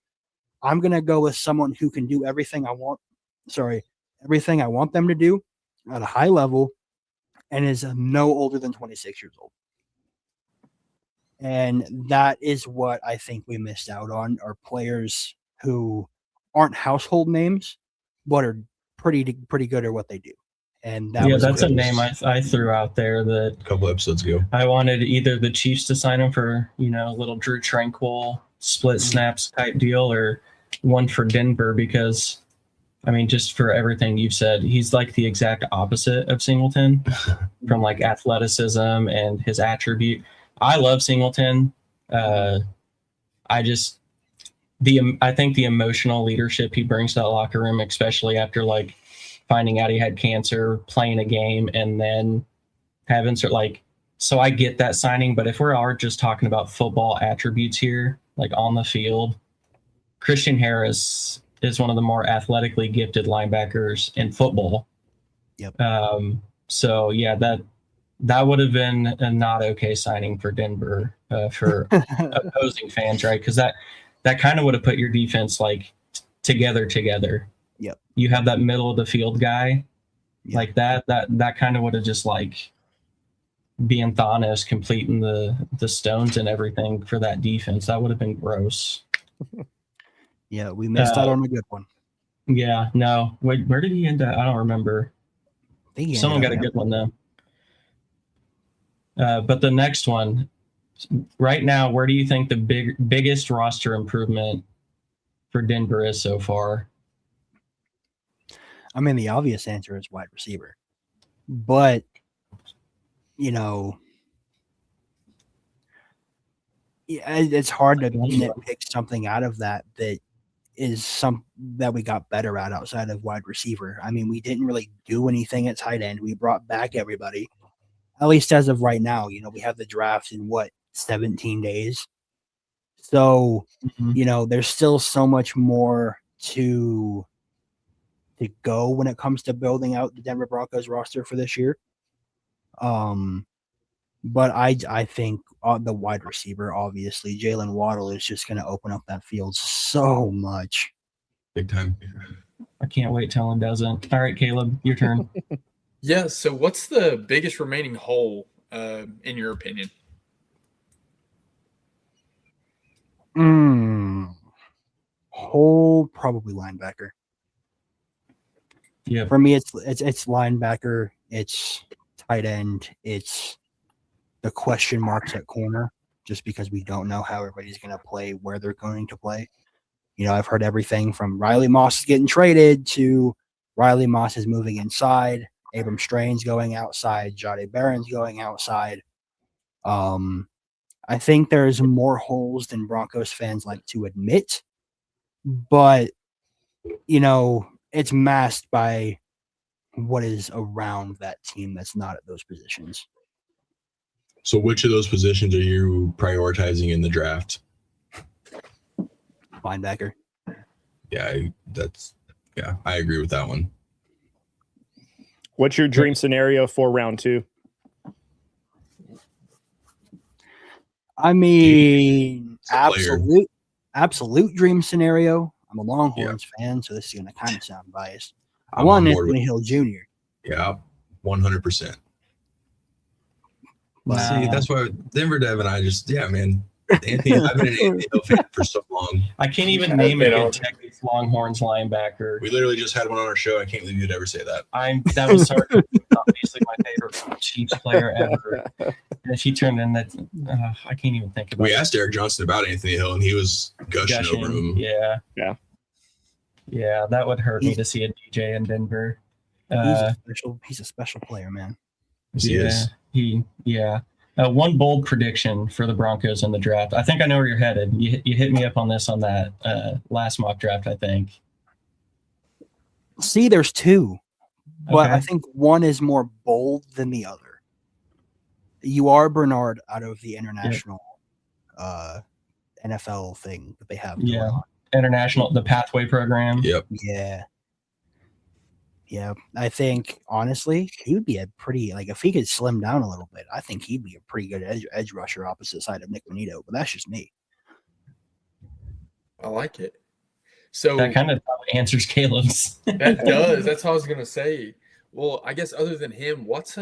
I'm going to go with someone who can do everything I want. Everything I want them to do at a high level and is no older than 26 years old. And that is what I think we missed out on, are players who aren't household names, but are pretty good at what they do. And that's a name I threw out there that A couple episodes ago. I wanted either the Chiefs to sign him for, a little Drew Tranquil split snaps type deal, or one for Denver, because just for everything you've said, he's like the exact opposite of Singleton from like athleticism and his attribute. I love Singleton. I think the emotional leadership he brings to that locker room, especially after like finding out he had cancer, playing a game, and then having so I get that signing. But if we are just talking about football attributes here, like on the field, Christian Harris is one of the more athletically gifted linebackers in football. Yep. So yeah, that would have been a not okay signing for Denver for opposing fans, right? Because that kind of would have put your defense like together. Yep. You have that middle of the field guy, Yep. like that kind of would have just like being Thanos completing the stones and everything for that defense. That would have been gross. Yeah, we missed out on a good one. Yeah, no. Wait, where did he end up? I don't remember. I think Someone got a good one though. But the next one, right now, where do you think the biggest roster improvement for Denver is so far? The obvious answer is wide receiver. But, it's hard to nitpick something out of that is that we got better at outside of wide receiver. We didn't really do anything at tight end. We brought back everybody. At least as of right now, we have the draft in 17 days. So, there's still so much more to go when it comes to building out the Denver Broncos roster for this year. But I think the wide receiver, obviously, Jalen Waddle is just going to open up that field so much. Big time. I can't wait till it doesn't. All right, Caleb, your turn. Yeah, so what's the biggest remaining hole in your opinion? Hole, probably linebacker. Yeah. For me, it's linebacker, it's tight end, it's the question marks at corner, just because we don't know how everybody's going to play, where they're going to play. I've heard everything from Riley Moss is getting traded to Riley Moss is moving inside, Abram Strain's going outside, Jade Barron's going outside. I think there's more holes than Broncos fans like to admit, but it's masked by what is around that team that's not at those positions. So which of those positions are you prioritizing in the draft? Linebacker. Yeah, I agree with that one. What's your dream scenario for round 2? Absolute dream scenario. I'm a Longhorns fan, so this is going to kind of sound biased. I want Anthony Hill Jr. Yeah, 100%. Wow. See, that's why DenverDev and I man. Anthony, I've been an Anthony Hill fan for so long. I can't even name a good Texas Longhorns linebacker. We literally just had one on our show. I can't believe you'd ever say that. That was obviously my favorite Chiefs player ever. And if he turned in that, I can't even think about it. We asked Eric Johnson about Anthony Hill, and he was gushing over him. Yeah, that would hurt me to see a DJ in Denver. He's a special player, man. He is. One bold prediction for the Broncos in the draft. I think I know where you're headed. You hit me up on this on that last mock draft, I think. See, there's two, but Okay. I think one is more bold than the other. You are Bernard out of the international NFL thing that they have. Yeah. International, the Pathway Program. Yep. Yeah. Yeah. I think, honestly, he would be a pretty, like, if he could slim down a little bit, I think he'd be a pretty good edge rusher opposite side of Nick Bonito, but that's just me. I like it. So That kind of answers Caleb's. that does. That's what I was gonna say. Well, I guess other than him, what's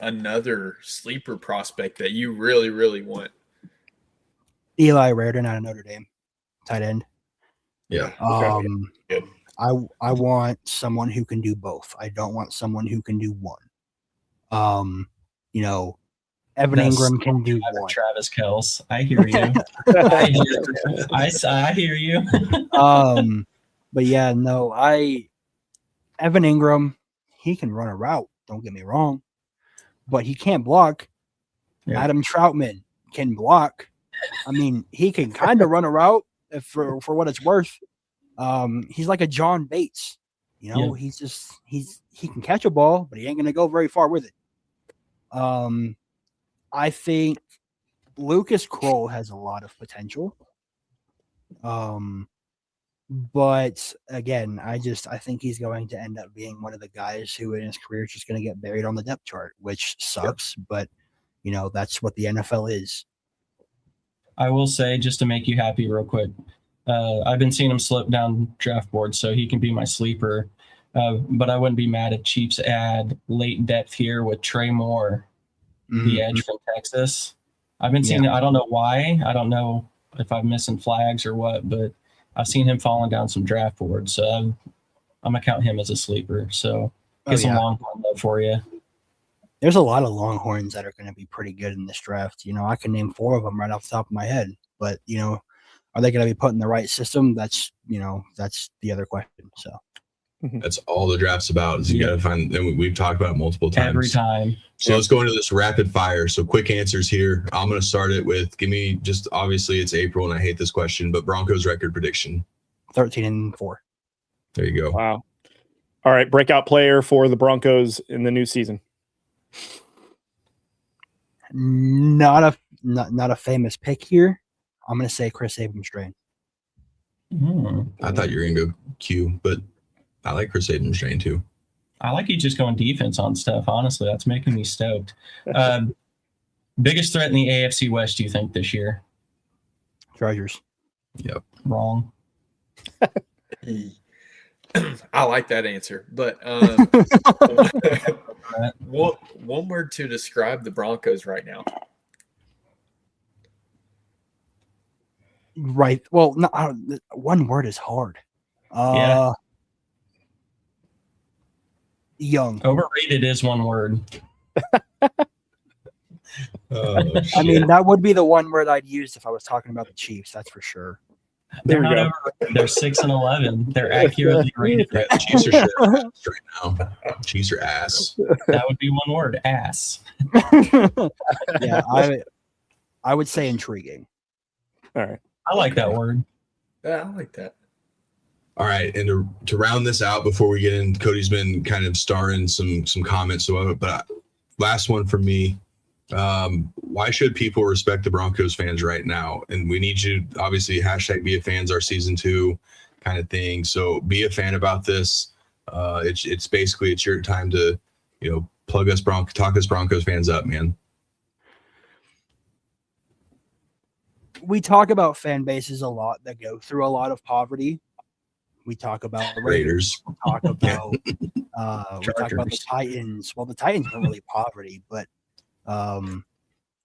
another sleeper prospect that you really, really want? Eli Raridon out of Notre Dame, tight end. Yeah. Good. I want someone who can do both. I don't want someone who can do one. Evan That's Ingram can do one. Travis Kelce. I hear you. I hear you. But yeah, no, Evan Ingram, he can run a route. Don't get me wrong, but he can't block. Yeah. Adam Troutman can block. I mean, he can kind of run a route for what it's worth. He's like a John Bates. He can catch a ball, but he ain't gonna go very far with it. I think Lucas Kroll has a lot of potential. But again, I think he's going to end up being one of the guys who in his career is just going to get buried on the depth chart, which sucks, but that's what the NFL is. I will say, just to make you happy real quick, I've been seeing him slip down draft boards, so he can be my sleeper. But I wouldn't be mad if Chiefs add late depth here with Trey Moore, the edge from Texas. I've been seeing it. I don't know why. I don't know if I'm missing flags or what, but I've seen him falling down some draft boards. So I'm going to count him as a sleeper. So get some Longhorn love for you. There's a lot of Longhorns that are going to be pretty good in this draft. I can name 4 of them right off the top of my head. But, are they going to be put in the right system? That's the other question. So that's all the draft's about. Is you got to find, and we've talked about it multiple times. Every time. So let's go into this rapid fire. So quick answers here. I'm going to start it with, give me just, obviously it's April and I hate this question, but Broncos record prediction. 13-4. There you go. Wow. All right. Breakout player for the Broncos in the new season. Not a famous pick here. I'm going to say Chris Abrams-Strain. I thought you were going to go Q, but I like Chris Abrams-Strain too. I like you just going defense on stuff. Honestly, that's making me stoked. Biggest threat in the AFC West, do you think, this year? Chargers. Yep. Wrong. I like that answer, but one word to describe the Broncos right now. Right. Well, one word is hard. Young. Overrated is one word. I mean, that would be the one word I'd use if I was talking about the Chiefs. That's for sure. They're not overrated. They're 6-11. They're accurately rated. Yeah, the Chiefs are shit right now. Chiefs are ass. That would be one word, ass. Yeah, I would say intriguing. All right. I like that word. Yeah, I like that. All right, and to round this out before we get in, Cody's been kind of starring some comments. So, but last one for me. Why should people respect the Broncos fans right now? And we need you, obviously, hashtag be a fans our season 2 kind of thing. So be a fan about this. It's basically it's your time to talk us Broncos fans up, man. We talk about fan bases a lot that go through a lot of poverty. We talk about the Raiders. We talk about the Titans. Well, the Titans aren't really poverty, but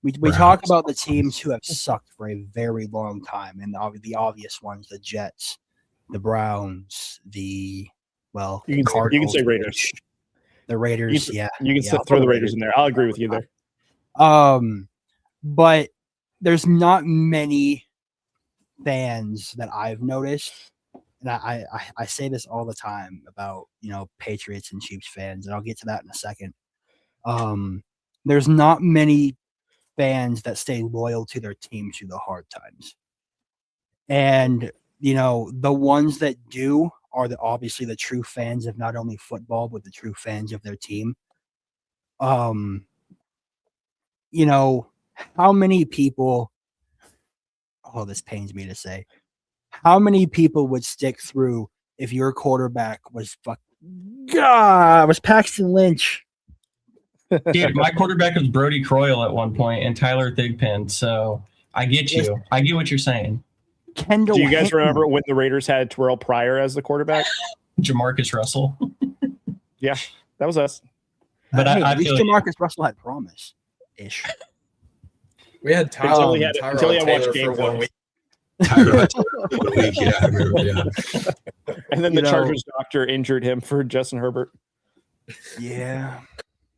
we talk about the teams who have sucked for a very long time, and the obvious ones: the Jets, the Browns, you can say Raiders. The Raiders, you can throw the Raiders in there. I'll agree with you there. But there's not many fans that I've noticed, and I say this all the time about Patriots and Chiefs fans, and I'll get to that in a second. there's not many fans that stay loyal to their team through the hard times. And, the ones that do are obviously the true fans of not only football, but the true fans of their team. How many people, this pains me to say, how many people would stick through if your quarterback was Paxton Lynch? Dude, my quarterback was Brody Croyle at one point and Tyler Thigpen. So I get you. I get what you're saying. Kendall. Do you guys remember when the Raiders had Terrell Pryor as the quarterback? Jamarcus Russell. Yeah, that was us. But at I least feel Jamarcus Russell had promise ish. We had Until he Tyrod had watched Taylor Game for 1 One. week. Tyrod, yeah, I remember. Yeah, And then the Chargers doctor injured him for Justin Herbert. Yeah.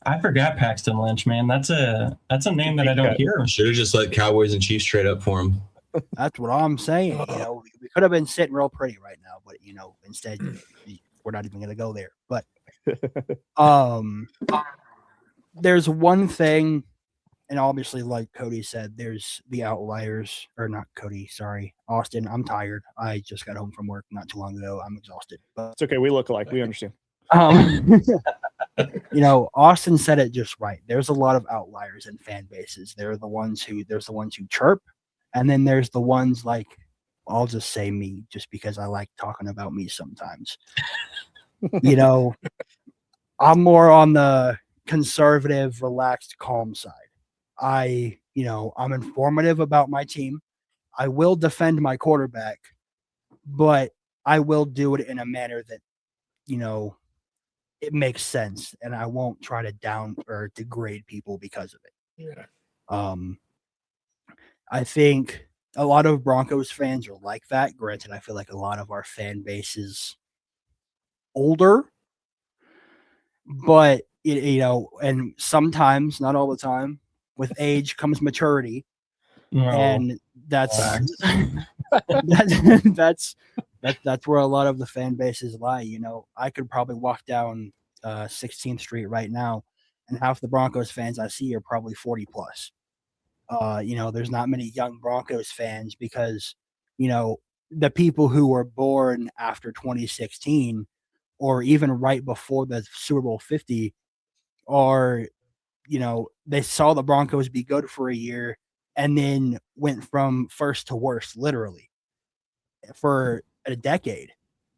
I forgot Paxton Lynch, man. That's a name that I don't hear. should have just let Cowboys and Chiefs trade up for him. That's what I'm saying. We could have been sitting real pretty right now, but instead we're not even going to go there. But there's one thing, and obviously, like Cody said, there's the outliers, or not Cody, sorry, Austin. I'm tired. I just got home from work not too long ago. I'm exhausted. But It's okay. We look alike. We understand. Austin said it just right. There's a lot of outliers in fan bases. There's the ones who chirp, and then there's the ones like, I'll just say me, just because I like talking about me sometimes. I'm more on the conservative, relaxed, calm side. I'm informative about my team. I will defend my quarterback, but I will do it in a manner that, it makes sense, and I won't try to down or degrade people because of it. Yeah. I think a lot of Broncos fans are like that. Granted, I feel like a lot of our fan base is older, but and sometimes, not all the time, with age comes maturity, and that's that's where a lot of the fan bases lie. I could probably walk down 16th Street right now, and half the Broncos fans I see are probably 40 plus. There's not many young Broncos fans because, the people who were born after 2016 or even right before the Super Bowl 50 are, they saw the Broncos be good for a year and then went from first to worst, literally, for a decade.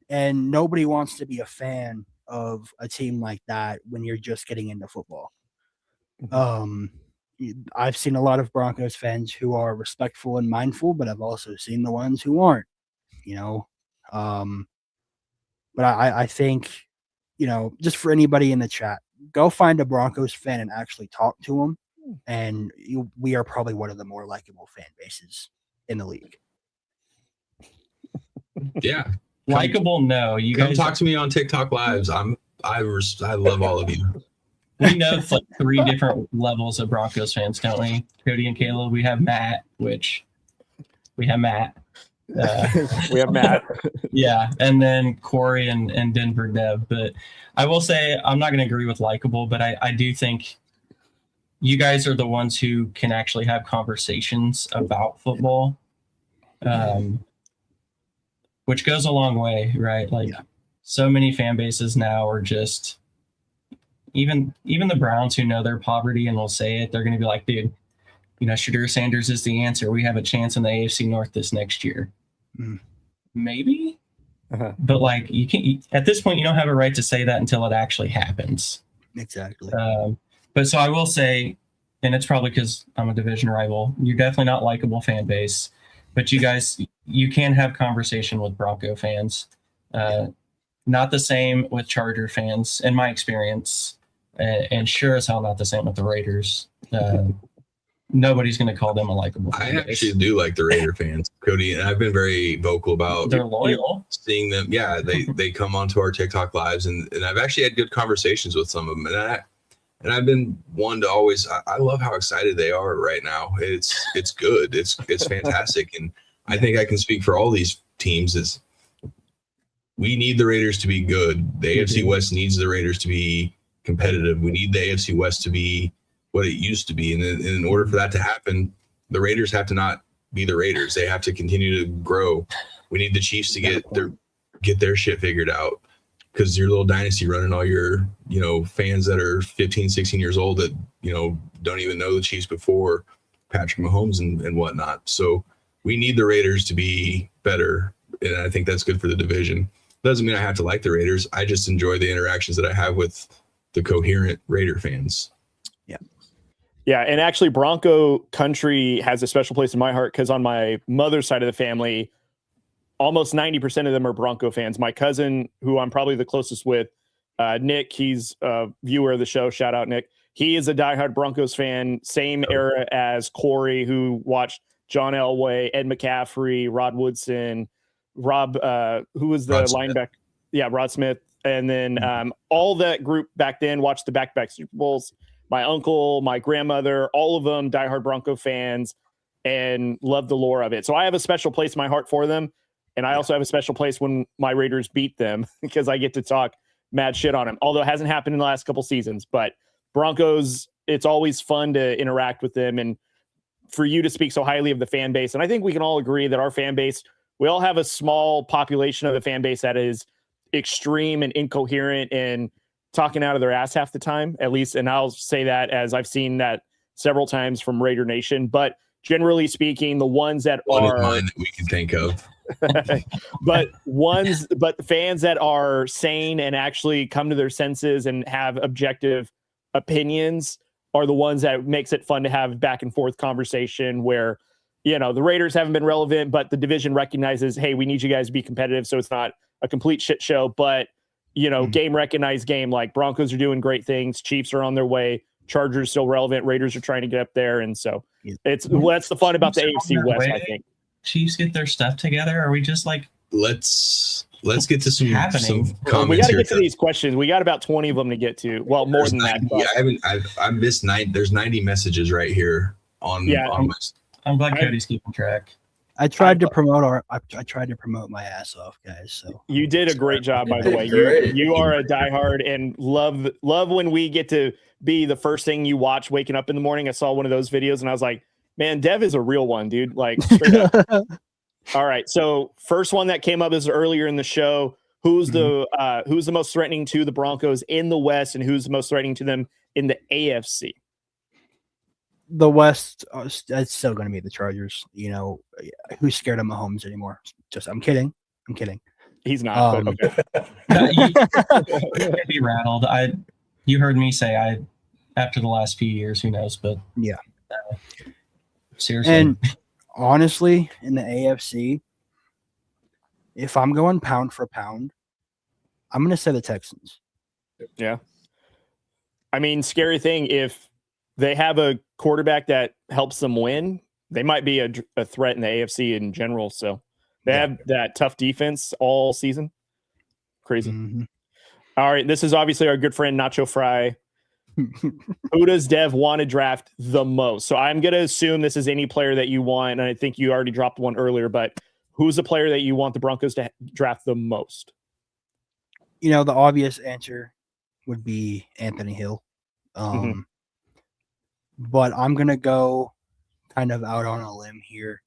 And nobody wants to be a fan of a team like that when you're just getting into football. I've seen a lot of Broncos fans who are respectful and mindful, but I've also seen the ones who aren't, but I think, just for anybody in the chat, go find a Broncos fan and actually talk to them. And we are probably one of the more likable fan bases in the league. Yeah. Likeable, no. You Come guys talk to me on TikTok lives. I love all of you. We know it's like 3 different levels of Broncos fans, don't we? Cody and Caleb. We have Matt. We have Matt. Yeah, and then Corey and DenverDev. But I will say I'm not going to agree with likable, but I do think you guys are the ones who can actually have conversations about football, which goes a long way, right? Like so many fan bases now are just even the Browns who know their poverty and will say it. They're going to be like, dude, Shadur Sanders is the answer. We have a chance in the AFC North this next year. Maybe. But like you can't, at this point, you don't have a right to say that until it actually happens. Exactly. But so I will say, and it's probably because I'm a division rival, you're definitely not likable fan base, but you guys, you can have conversation with Bronco fans. Not the same with Charger fans, in my experience, and sure as hell not the same with the Raiders. Nobody's going to call them a likable fan base. I actually do like the Raider fans, Cody, and I've been very vocal about they're loyal. Seeing them. Yeah, they come onto our TikTok lives, and I've actually had good conversations with some of them, and I've been one to always. I love how excited they are right now. It's good. It's fantastic, and I think I can speak for all these teams. Is we need the Raiders to be good. The AFC West needs the Raiders to be competitive. We need the AFC West to be what it used to be. And in order for that to happen, the Raiders have to not be the Raiders. They have to continue to grow. We need the Chiefs to get their shit figured out, because your little dynasty running all your, fans that are 15, 16 years old that, don't even know the Chiefs before Patrick Mahomes and whatnot. So we need the Raiders to be better. And I think that's good for the division. Doesn't mean I have to like the Raiders. I just enjoy the interactions that I have with the coherent Raider fans. Yeah, and actually Bronco country has a special place in my heart, because on my mother's side of the family, almost 90% of them are Bronco fans. My cousin, who I'm probably the closest with, Nick, he's a viewer of the show. Shout out, Nick. He is a diehard Broncos fan, same era as Corey, who watched John Elway, Ed McCaffrey, Rod Woodson, Rob, who was the linebacker? Yeah, Rod Smith. And then all that group back then watched the back-to-back Super Bowls. My uncle, my grandmother, all of them diehard Bronco fans and love the lore of it. So I have a special place in my heart for them. And I also have a special place when my Raiders beat them, because I get to talk mad shit on them. Although it hasn't happened in the last couple seasons. But Broncos, it's always fun to interact with them. And for you to speak so highly of the fan base. And I think we can all agree that our fan base, we all have a small population of the fan base that is extreme and incoherent and talking out of their ass half the time, at least. And I'll say that as I've seen that several times from Raider Nation. But generally speaking, the ones that are mine that we can think of. but fans that are sane and actually come to their senses and have objective opinions are the ones that makes it fun to have back and forth conversation where, the Raiders haven't been relevant, but the division recognizes, hey, we need you guys to be competitive. So it's not a complete shit show, but game recognized game, like Broncos are doing great things. Chiefs are on their way. Chargers still relevant. Raiders are trying to get up there. And so that's the fun about the AFC West, I think. Chiefs get their stuff together. Are we just like, let's get to some comments. We got to get to these questions. We got about 20 of them to get to. Well, more than 90, that. I missed 9. There's 90 messages right here on my. I'm glad Cody's keeping track. I tried to promote my ass off, guys. So you did a great job, by the way. You are a diehard and love when we get to be the first thing you watch waking up in the morning. I saw one of those videos and I was like, man, Dev is a real one, dude. Like straight up. All right. So first one that came up is earlier in the show. Who's the most threatening to the Broncos in the West, and who's the most threatening to them in the AFC? The West, it's still going to be the Chargers. Who's scared of Mahomes anymore? I'm kidding. He's not. But okay. You can't be rattled. You heard me say after the last few years, who knows? But yeah, seriously. And honestly, in the AFC, if I'm going pound for pound, I'm going to say the Texans. Yeah. I mean, scary thing, if they have a quarterback that helps them win, they might be a threat in the AFC in general. So they have that tough defense all season. Crazy. Mm-hmm. All right. This is obviously our good friend Nacho Fry. Who does Dev want to draft the most? So I'm going to assume this is any player that you want. And I think you already dropped one earlier, but who's the player that you want the Broncos to draft the most? The obvious answer would be Anthony Hill. But I'm going to go kind of out on a limb here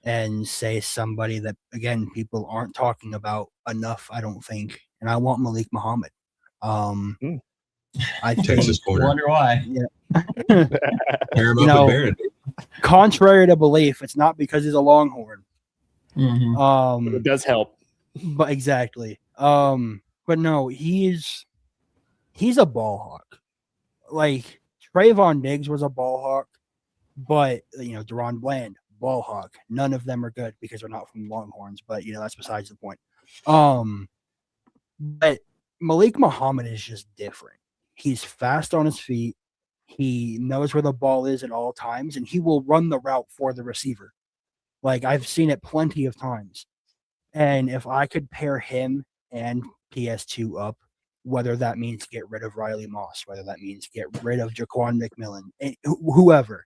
and say somebody that, again, people aren't talking about enough, I don't think. And I want Malik Muhammad. I Texas corner. Wonder why. Yeah. Contrary to belief, it's not because he's a Longhorn. Mm-hmm. It does help. But exactly. But no, he's a ball hawk. Like, Trayvon Diggs was a ball hawk, but Deron Bland, ball hawk. None of them are good because they're not from Longhorns, but that's besides the point. But Malik Muhammad is just different. He's fast on his feet. He knows where the ball is at all times, and he will run the route for the receiver. Like, I've seen it plenty of times. And if I could pair him and PS2 up, whether that means get rid of Riley Moss, whether that means get rid of Jaquan McMillan, whoever,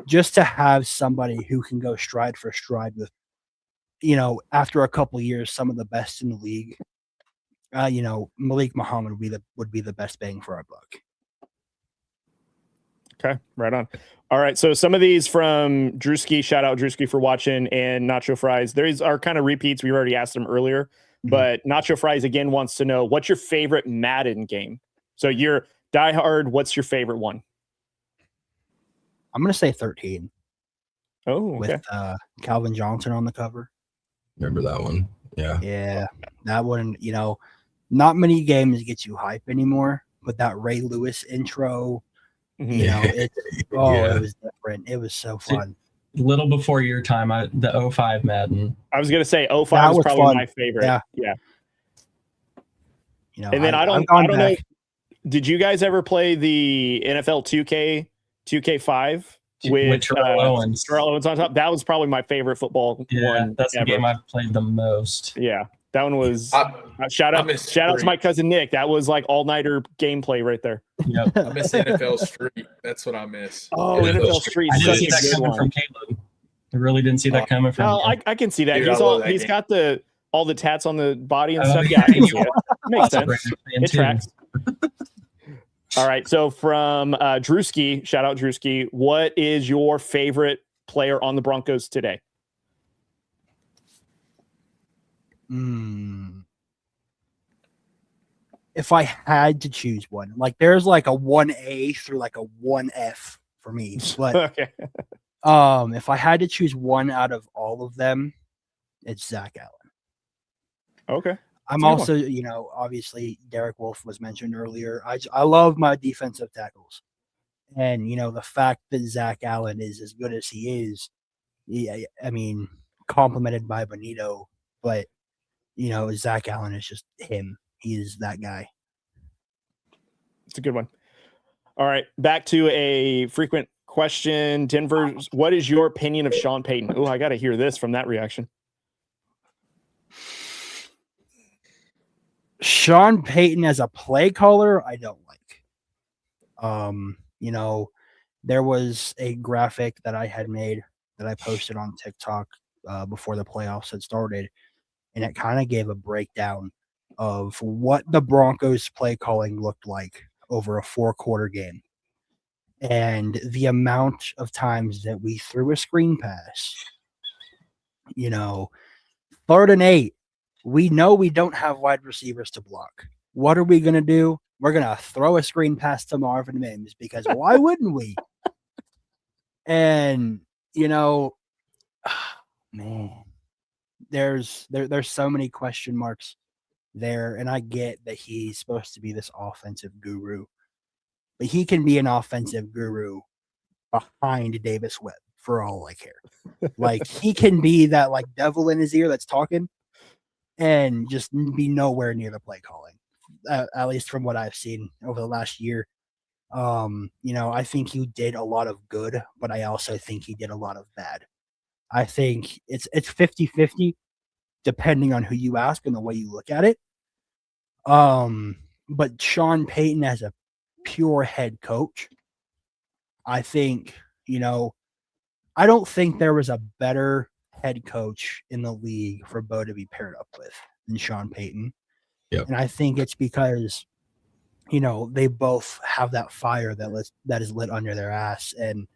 just to have somebody who can go stride for stride with, after a couple of years, some of the best in the league, Malik Muhammad would be the best bang for our buck. Okay, right on. All right, so some of these from Drewski, shout out Drewski for watching, and Nacho Fries. These are kind of repeats. We already asked them earlier, but Nacho Fries again wants to know, what's your favorite Madden game? So you're diehard. What's your favorite one? I'm going to say 13. Oh, okay. With Calvin Johnson on the cover. Remember that one? Yeah. Yeah, that one, you know, not many games get you hype anymore, but that Ray Lewis intro, you know, it was different. It was so fun. A little before your time, the 05 Madden. I was going to say 05 was probably my favorite. Yeah. You know, and then I don't know. Did you guys ever play the NFL 2K5 with Terrell Owens? Terrell Owens on top. That was probably my favorite football one. That's the game I've played the most. Yeah, that one was. Shout out to my cousin Nick. That was like all-nighter gameplay right there. Yep. I miss NFL Street. That's what I miss. Oh, NFL Street. I didn't see that coming from Caleb. I really didn't see that coming from. No, I can see that. Dude, He's got all the tats on the body and stuff. Yeah, I can see it. Makes sense. It tracks. All right. So from Drewski, shout out Drewski. What is your favorite player on the Broncos today? If I had to choose one, like there's like a 1A through like a 1F for me. But okay. If I had to choose one out of all of them, it's Zach Allen. Okay. I'm also, you know, obviously Derek Wolfe was mentioned earlier. I love my defensive tackles. And, you know, the fact that Zach Allen is as good as he is, I mean, complimented by Benito, but, you know, Zach Allen is just him. He is that guy. It's a good one. All right. Back to a frequent question. Denver, what is your opinion of Sean Payton? Oh, I got to hear this from that reaction. Sean Payton as a play caller, I don't like. You know, there was a graphic that I had made that I posted on TikTok before the playoffs had started, and it kind of gave a breakdown of what the Broncos play calling looked like over a 4-quarter game. And the amount of times that we threw a screen pass, you know, 3rd and 8, we know we don't have wide receivers to block. What are we going to do? We're going to throw a screen pass to Marvin Mims because why wouldn't we? And, you know, man, there's so many question marks there. And I get that he's supposed to be this offensive guru, but he can be an offensive guru behind Davis Webb for all I care. Like he can be that like devil in his ear that's talking and just be nowhere near the play calling, at least from what I've seen over the last year. You know, I think he did a lot of good, but I also think he did a lot of bad. I think it's 50-50 depending on who you ask and the way you look at it. But Sean Payton as a pure head coach, I think, you know, I don't think there was a better head coach in the league for Bo to be paired up with than Sean Payton. Yep. And I think it's because, you know, they both have that fire that is lit under their ass. And,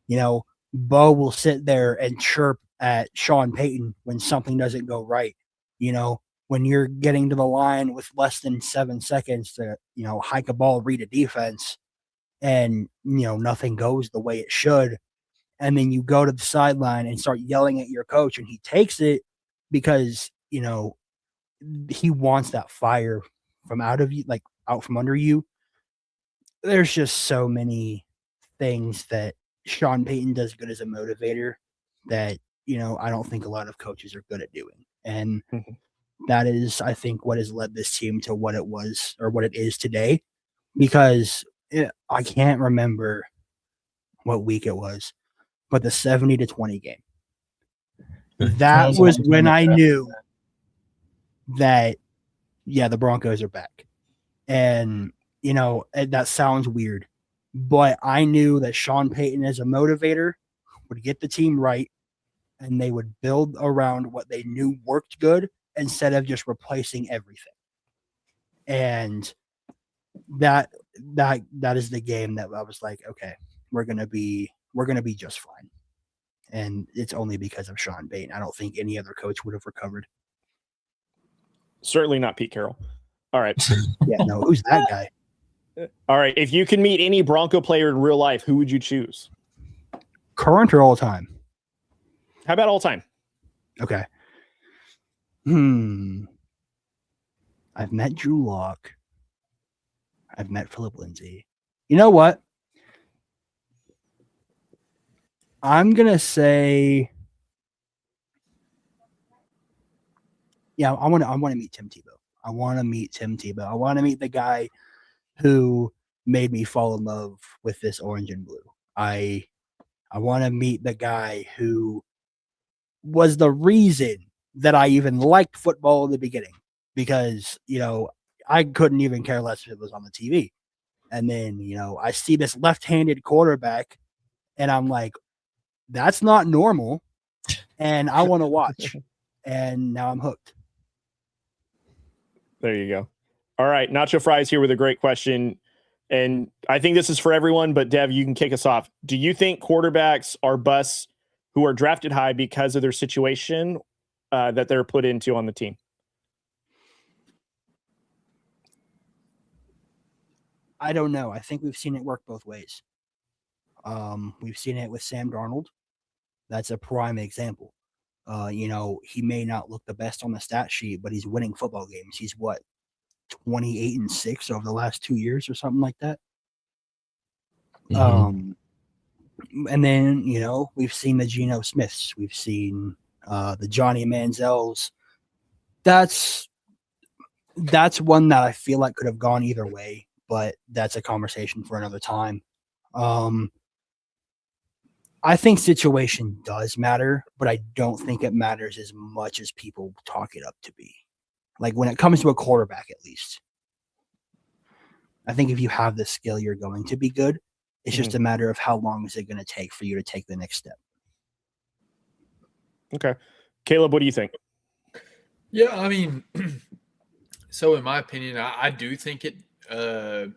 you know, Bo will sit there and chirp at Sean Payton when something doesn't go right. You know, when you're getting to the line with less than 7 seconds to, you know, hike a ball, read a defense, and, you know, nothing goes the way it should. And then you go to the sideline and start yelling at your coach, and he takes it because, you know, he wants that fire from out of you, like out from under you. There's just so many things that Sean Payton does good as a motivator that, you know, I don't think a lot of coaches are good at doing. And that is, I think, what has led this team to what it was or what it is today, because I can't remember what week it was, but the 70-20 game. That was when I knew that, yeah, the Broncos are back. And, you know, that sounds weird, but I knew that Sean Payton as a motivator would get the team right, and they would build around what they knew worked good instead of just replacing everything. And that is the game that I was like, okay, we're gonna be just fine. And it's only because of Sean Payton. I don't think any other coach would have recovered. Certainly not Pete Carroll. All right. Yeah, no, who's that guy? All right. If you can meet any Bronco player in real life, who would you choose? Current or all time? How about all time? Okay. I've met Drew Lock. I've met Philip Lindsay. You know what? I'm gonna say, yeah, I want to meet Tim Tebow. I want to meet Tim Tebow. I want to meet the guy who made me fall in love with this orange and blue. I want to meet the guy who was the reason that I even liked football in the beginning, because, I couldn't even care less if it was on the TV. And then, I see this left-handed quarterback and I'm like, that's not normal. And I want to watch. And now I'm hooked. There you go. All right. Nacho Fries here with a great question. And I think this is for everyone, but Dev, you can kick us off. Do you think quarterbacks are busts who are drafted high because of their situation that they're put into on the team? I don't know. I think we've seen it work both ways. We've seen it with Sam Darnold. That's a prime example. He may not look the best on the stat sheet, but he's winning football games. He's 28-6 over the last 2 years or something like that. And then, we've seen the Geno Smiths. We've seen the Johnny Manziels. That's one that I feel like could have gone either way, but that's a conversation for another time. I think situation does matter, but I don't think it matters as much as people talk it up to be. Like when it comes to a quarterback, at least. I think if you have the skill, you're going to be good. It's just a matter of how long is it going to take for you to take the next step. Okay. Caleb, what do you think? Yeah, I mean, so in my opinion, I do think it, it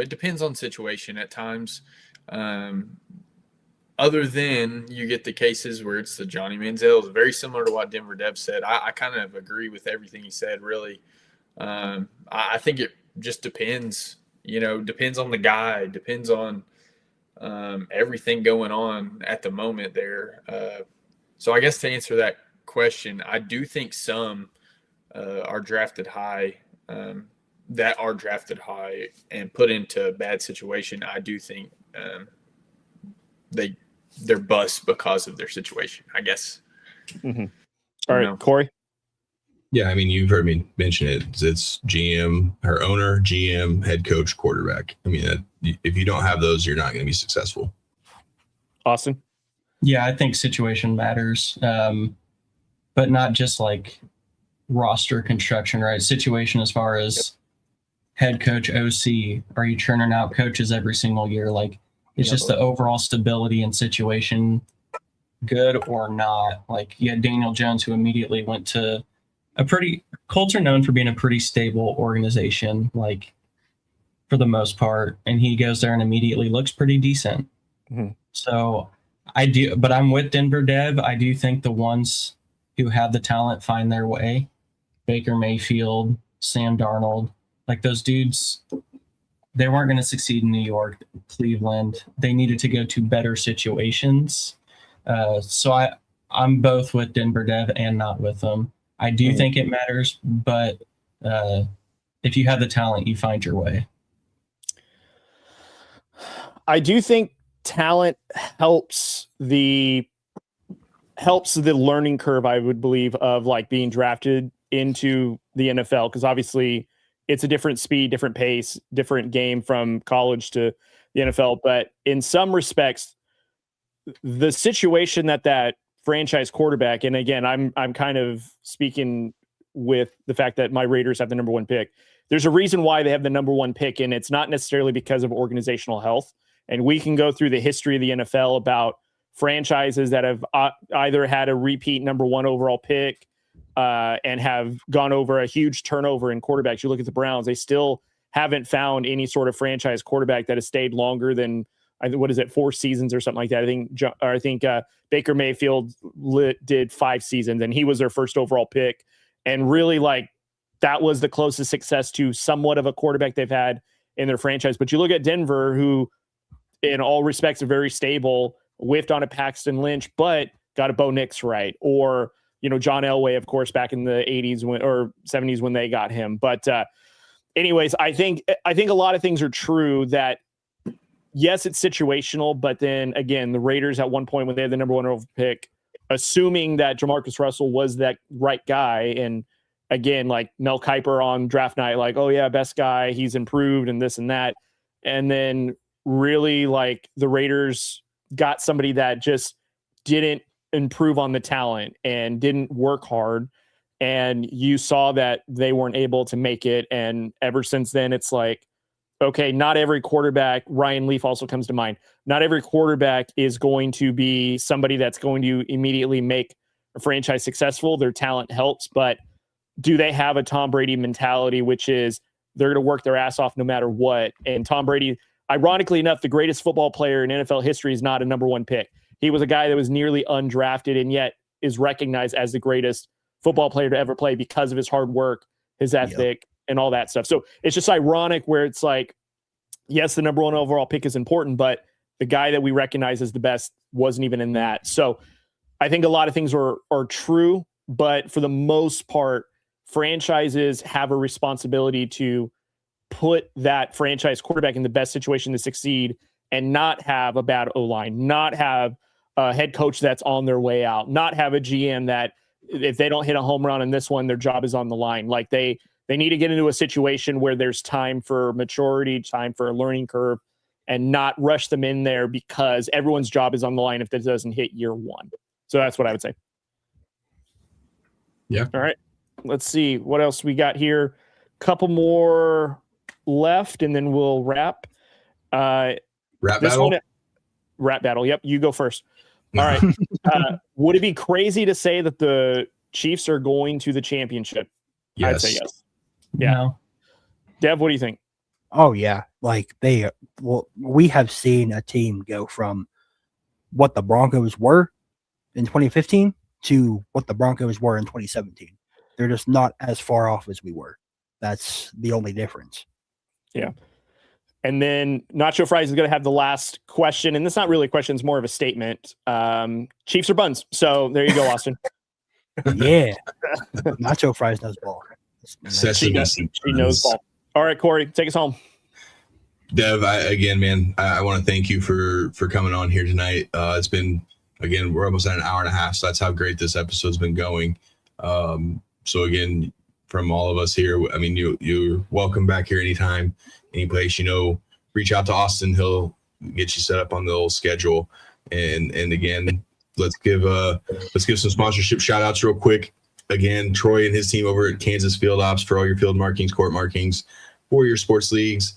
depends on situation at times. Other than you get the cases where it's the Johnny Manziel, very similar to what DenverDev said. I kind of agree with everything he said, really. I think it just depends, depends on the guy, depends on everything going on at the moment there. So I guess to answer that question, I do think some are drafted high, and put into a bad situation. I do think they're bust because of their situation, I guess. All right, Corey. Yeah, I mean, you've heard me mention it. It's GM, her owner, GM, head coach, quarterback. I mean, if you don't have those, you're not going to be successful. Austin? Yeah, I think situation matters, but not just like roster construction, right? Situation as far as head coach, OC. Are you churning out coaches every single year? Like, it's just the overall stability and situation, good or not. Like, you had Daniel Jones, who immediately went to Colts are known for being a pretty stable organization, like, for the most part. And he goes there and immediately looks pretty decent. So but I'm with DenverDev. I do think the ones who have the talent find their way. Baker Mayfield, Sam Darnold, like those dudes, they weren't going to succeed in New York, Cleveland. They needed to go to better situations. So I'm both with DenverDev and not with them. I do think it matters, but if you have the talent, you find your way. I do think talent helps the learning curve, I would believe, of like being drafted into the NFL, because obviously it's a different speed, different pace, different game from college to the NFL. But in some respects, the situation that franchise quarterback, and again, I'm kind of speaking with the fact that my Raiders have the number one pick. There's a reason why they have the number one pick, and it's not necessarily because of organizational health. And we can go through the history of the NFL about franchises that have either had a repeat number one overall pick and have gone over a huge turnover in quarterbacks. You look at the Browns, they still haven't found any sort of franchise quarterback that has stayed longer than what is it, 4 seasons or something like that. I think Baker Mayfield did 5 seasons, and he was their first overall pick. And really, like, that was the closest success to somewhat of a quarterback they've had in their franchise. But you look at Denver, who in all respects are very stable, whiffed on a Paxton Lynch, but got a Bo Nix right. Or, John Elway, of course, back in the 80s or 70s when they got him. But anyways, I think a lot of things are true that, yes, it's situational, but then again, the Raiders at one point when they had the number 1 overall pick, assuming that Jamarcus Russell was that right guy, and again, like Mel Kiper on draft night, like, oh yeah, best guy, he's improved and this and that. And then really, like, the Raiders got somebody that just didn't improve on the talent and didn't work hard. And you saw that they weren't able to make it. And ever since then, it's like, okay, not every quarterback, Ryan Leaf also comes to mind, not every quarterback is going to be somebody that's going to immediately make a franchise successful. Their talent helps, but do they have a Tom Brady mentality, which is they're going to work their ass off no matter what? And Tom Brady, ironically enough, the greatest football player in NFL history is not a number 1 pick. He was a guy that was nearly undrafted and yet is recognized as the greatest football player to ever play because of his hard work, his ethic, and all that stuff. So it's just ironic where it's like, yes, the number 1 overall pick is important, but the guy that we recognize as the best wasn't even in that. So I think a lot of things are true, but for the most part, franchises have a responsibility to put that franchise quarterback in the best situation to succeed and not have a bad O-line, not have a head coach that's on their way out, not have a GM that if they don't hit a home run in this one, their job is on the line. Like they need to get into a situation where there's time for maturity, time for a learning curve, and not rush them in there because everyone's job is on the line if it doesn't hit year 1. So that's what I would say. Yeah. All right. Let's see what else we got here. Couple more left, and then we'll wrap. Rap battle? Rap battle. Yep. You go first. All right. Would it be crazy to say that the Chiefs are going to the championship? Yes. I'd say yes. Yeah. No. Dev, what do you think? Oh yeah, like we have seen a team go from what the Broncos were in 2015 to what the Broncos were in 2017. They're just not as far off as we were. That's the only difference. Yeah. And then Nacho Fries is going to have the last question, and it's not really a question; it's more of a statement. Chiefs or buns? So there you go, Austin. Yeah, Nacho Fries knows ball. She knows ball. All right, Corey, take us home. Dev, I want to thank you for coming on here tonight. It's been, again, we're almost at an hour and a half, so that's how great this episode's been going. So again, from all of us here, I mean, you're welcome back here anytime, any place. Reach out to Austin; he'll get you set up on the old schedule. And again, let's give some sponsorship shout outs real quick. Again, Troy and his team over at Kansas Field Ops for all your field markings, court markings, for your sports leagues.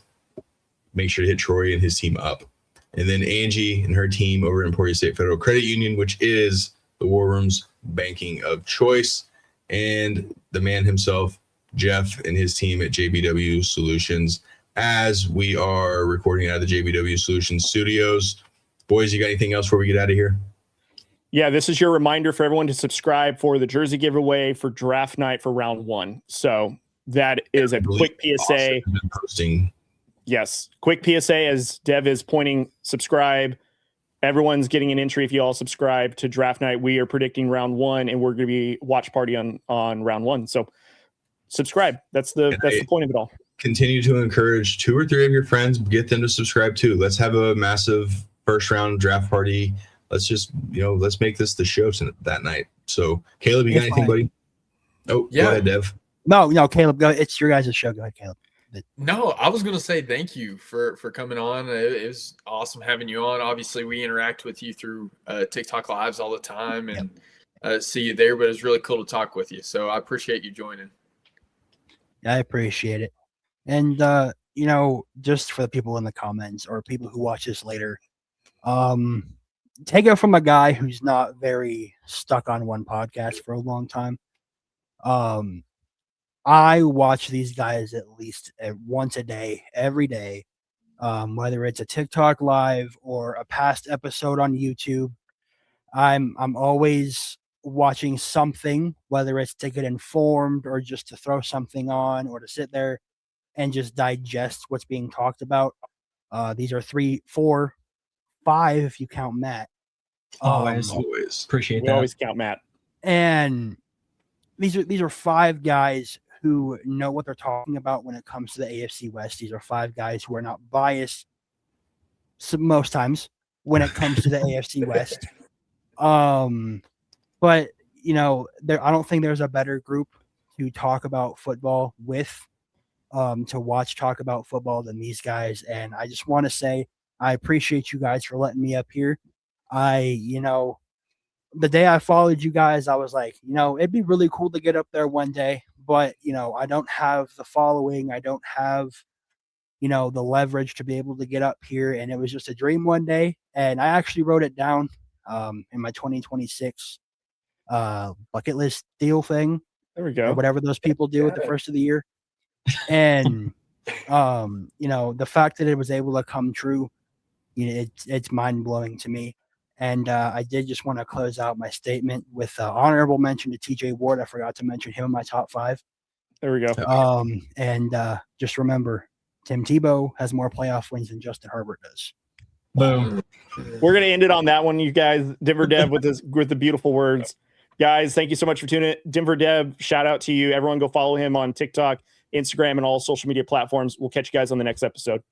Make sure to hit Troy and his team up. And then Angie and her team over at Emporia State Federal Credit Union, which is the War Room's banking of choice. And the man himself, Jeff, and his team at JBW Solutions, as we are recording out of the JBW Solutions studios. Boys, you got anything else before we get out of here? Yeah, this is your reminder for everyone to subscribe for the jersey giveaway for draft night for round 1. So that is a quick PSA. Yes, quick PSA as Dev is pointing, subscribe. Everyone's getting an entry if you all subscribe to draft night. We are predicting round 1, and we're going to be watch party on round 1. So subscribe. That's the point of it all. Continue to encourage 2 or 3 of your friends, get them to subscribe too. Let's have a massive first round draft party. Let's just, let's make this the show that night. So Caleb, you got anything, buddy? Oh, yeah. Go ahead, Dev. No, Caleb, go. It's your guys' show. Go ahead, Caleb. No, I was going to say thank you for coming on. It was awesome having you on. Obviously, we interact with you through TikTok Lives all the time and see you there, but it's really cool to talk with you. So I appreciate you joining. I appreciate it. And, just for the people in the comments or people who watch this later, take it from a guy who's not very stuck on one podcast for a long time. I watch these guys at least once a day, every day. whether it's a TikTok live or a past episode on YouTube. I'm always watching something, whether it's to get informed or just to throw something on or to sit there and just digest what's being talked about. These are 3, 4, 5 if you count Matt. Always appreciate We that. always count Matt. And these are 5 guys who know what they're talking about when it comes to the AFC West. These are 5 guys who are not biased most times when it comes to the AFC West. But I don't think there's a better group to talk about football with, to talk about football than these guys. And I just want to say I appreciate you guys for letting me up here. The day I followed you guys, I was like, it'd be really cool to get up there one day, but I don't have the following. I don't have, the leverage to be able to get up here. And it was just a dream one day. And I actually wrote it down in my 2026 bucket list deal thing. There we go. Or whatever those people do at the first of the year. And, the fact that it was able to come true, it's mind blowing to me. And I did just want to close out my statement with honorable mention to TJ Ward. I forgot to mention him in my top 5. There we go. And just remember, Tim Tebow has more playoff wins than Justin Herbert does. Boom. We're going to end it on that one, you guys. DenverDev with the beautiful words. Guys, thank you so much for tuning in. DenverDev, shout out to you. Everyone go follow him on TikTok, Instagram, and all social media platforms. We'll catch you guys on the next episode.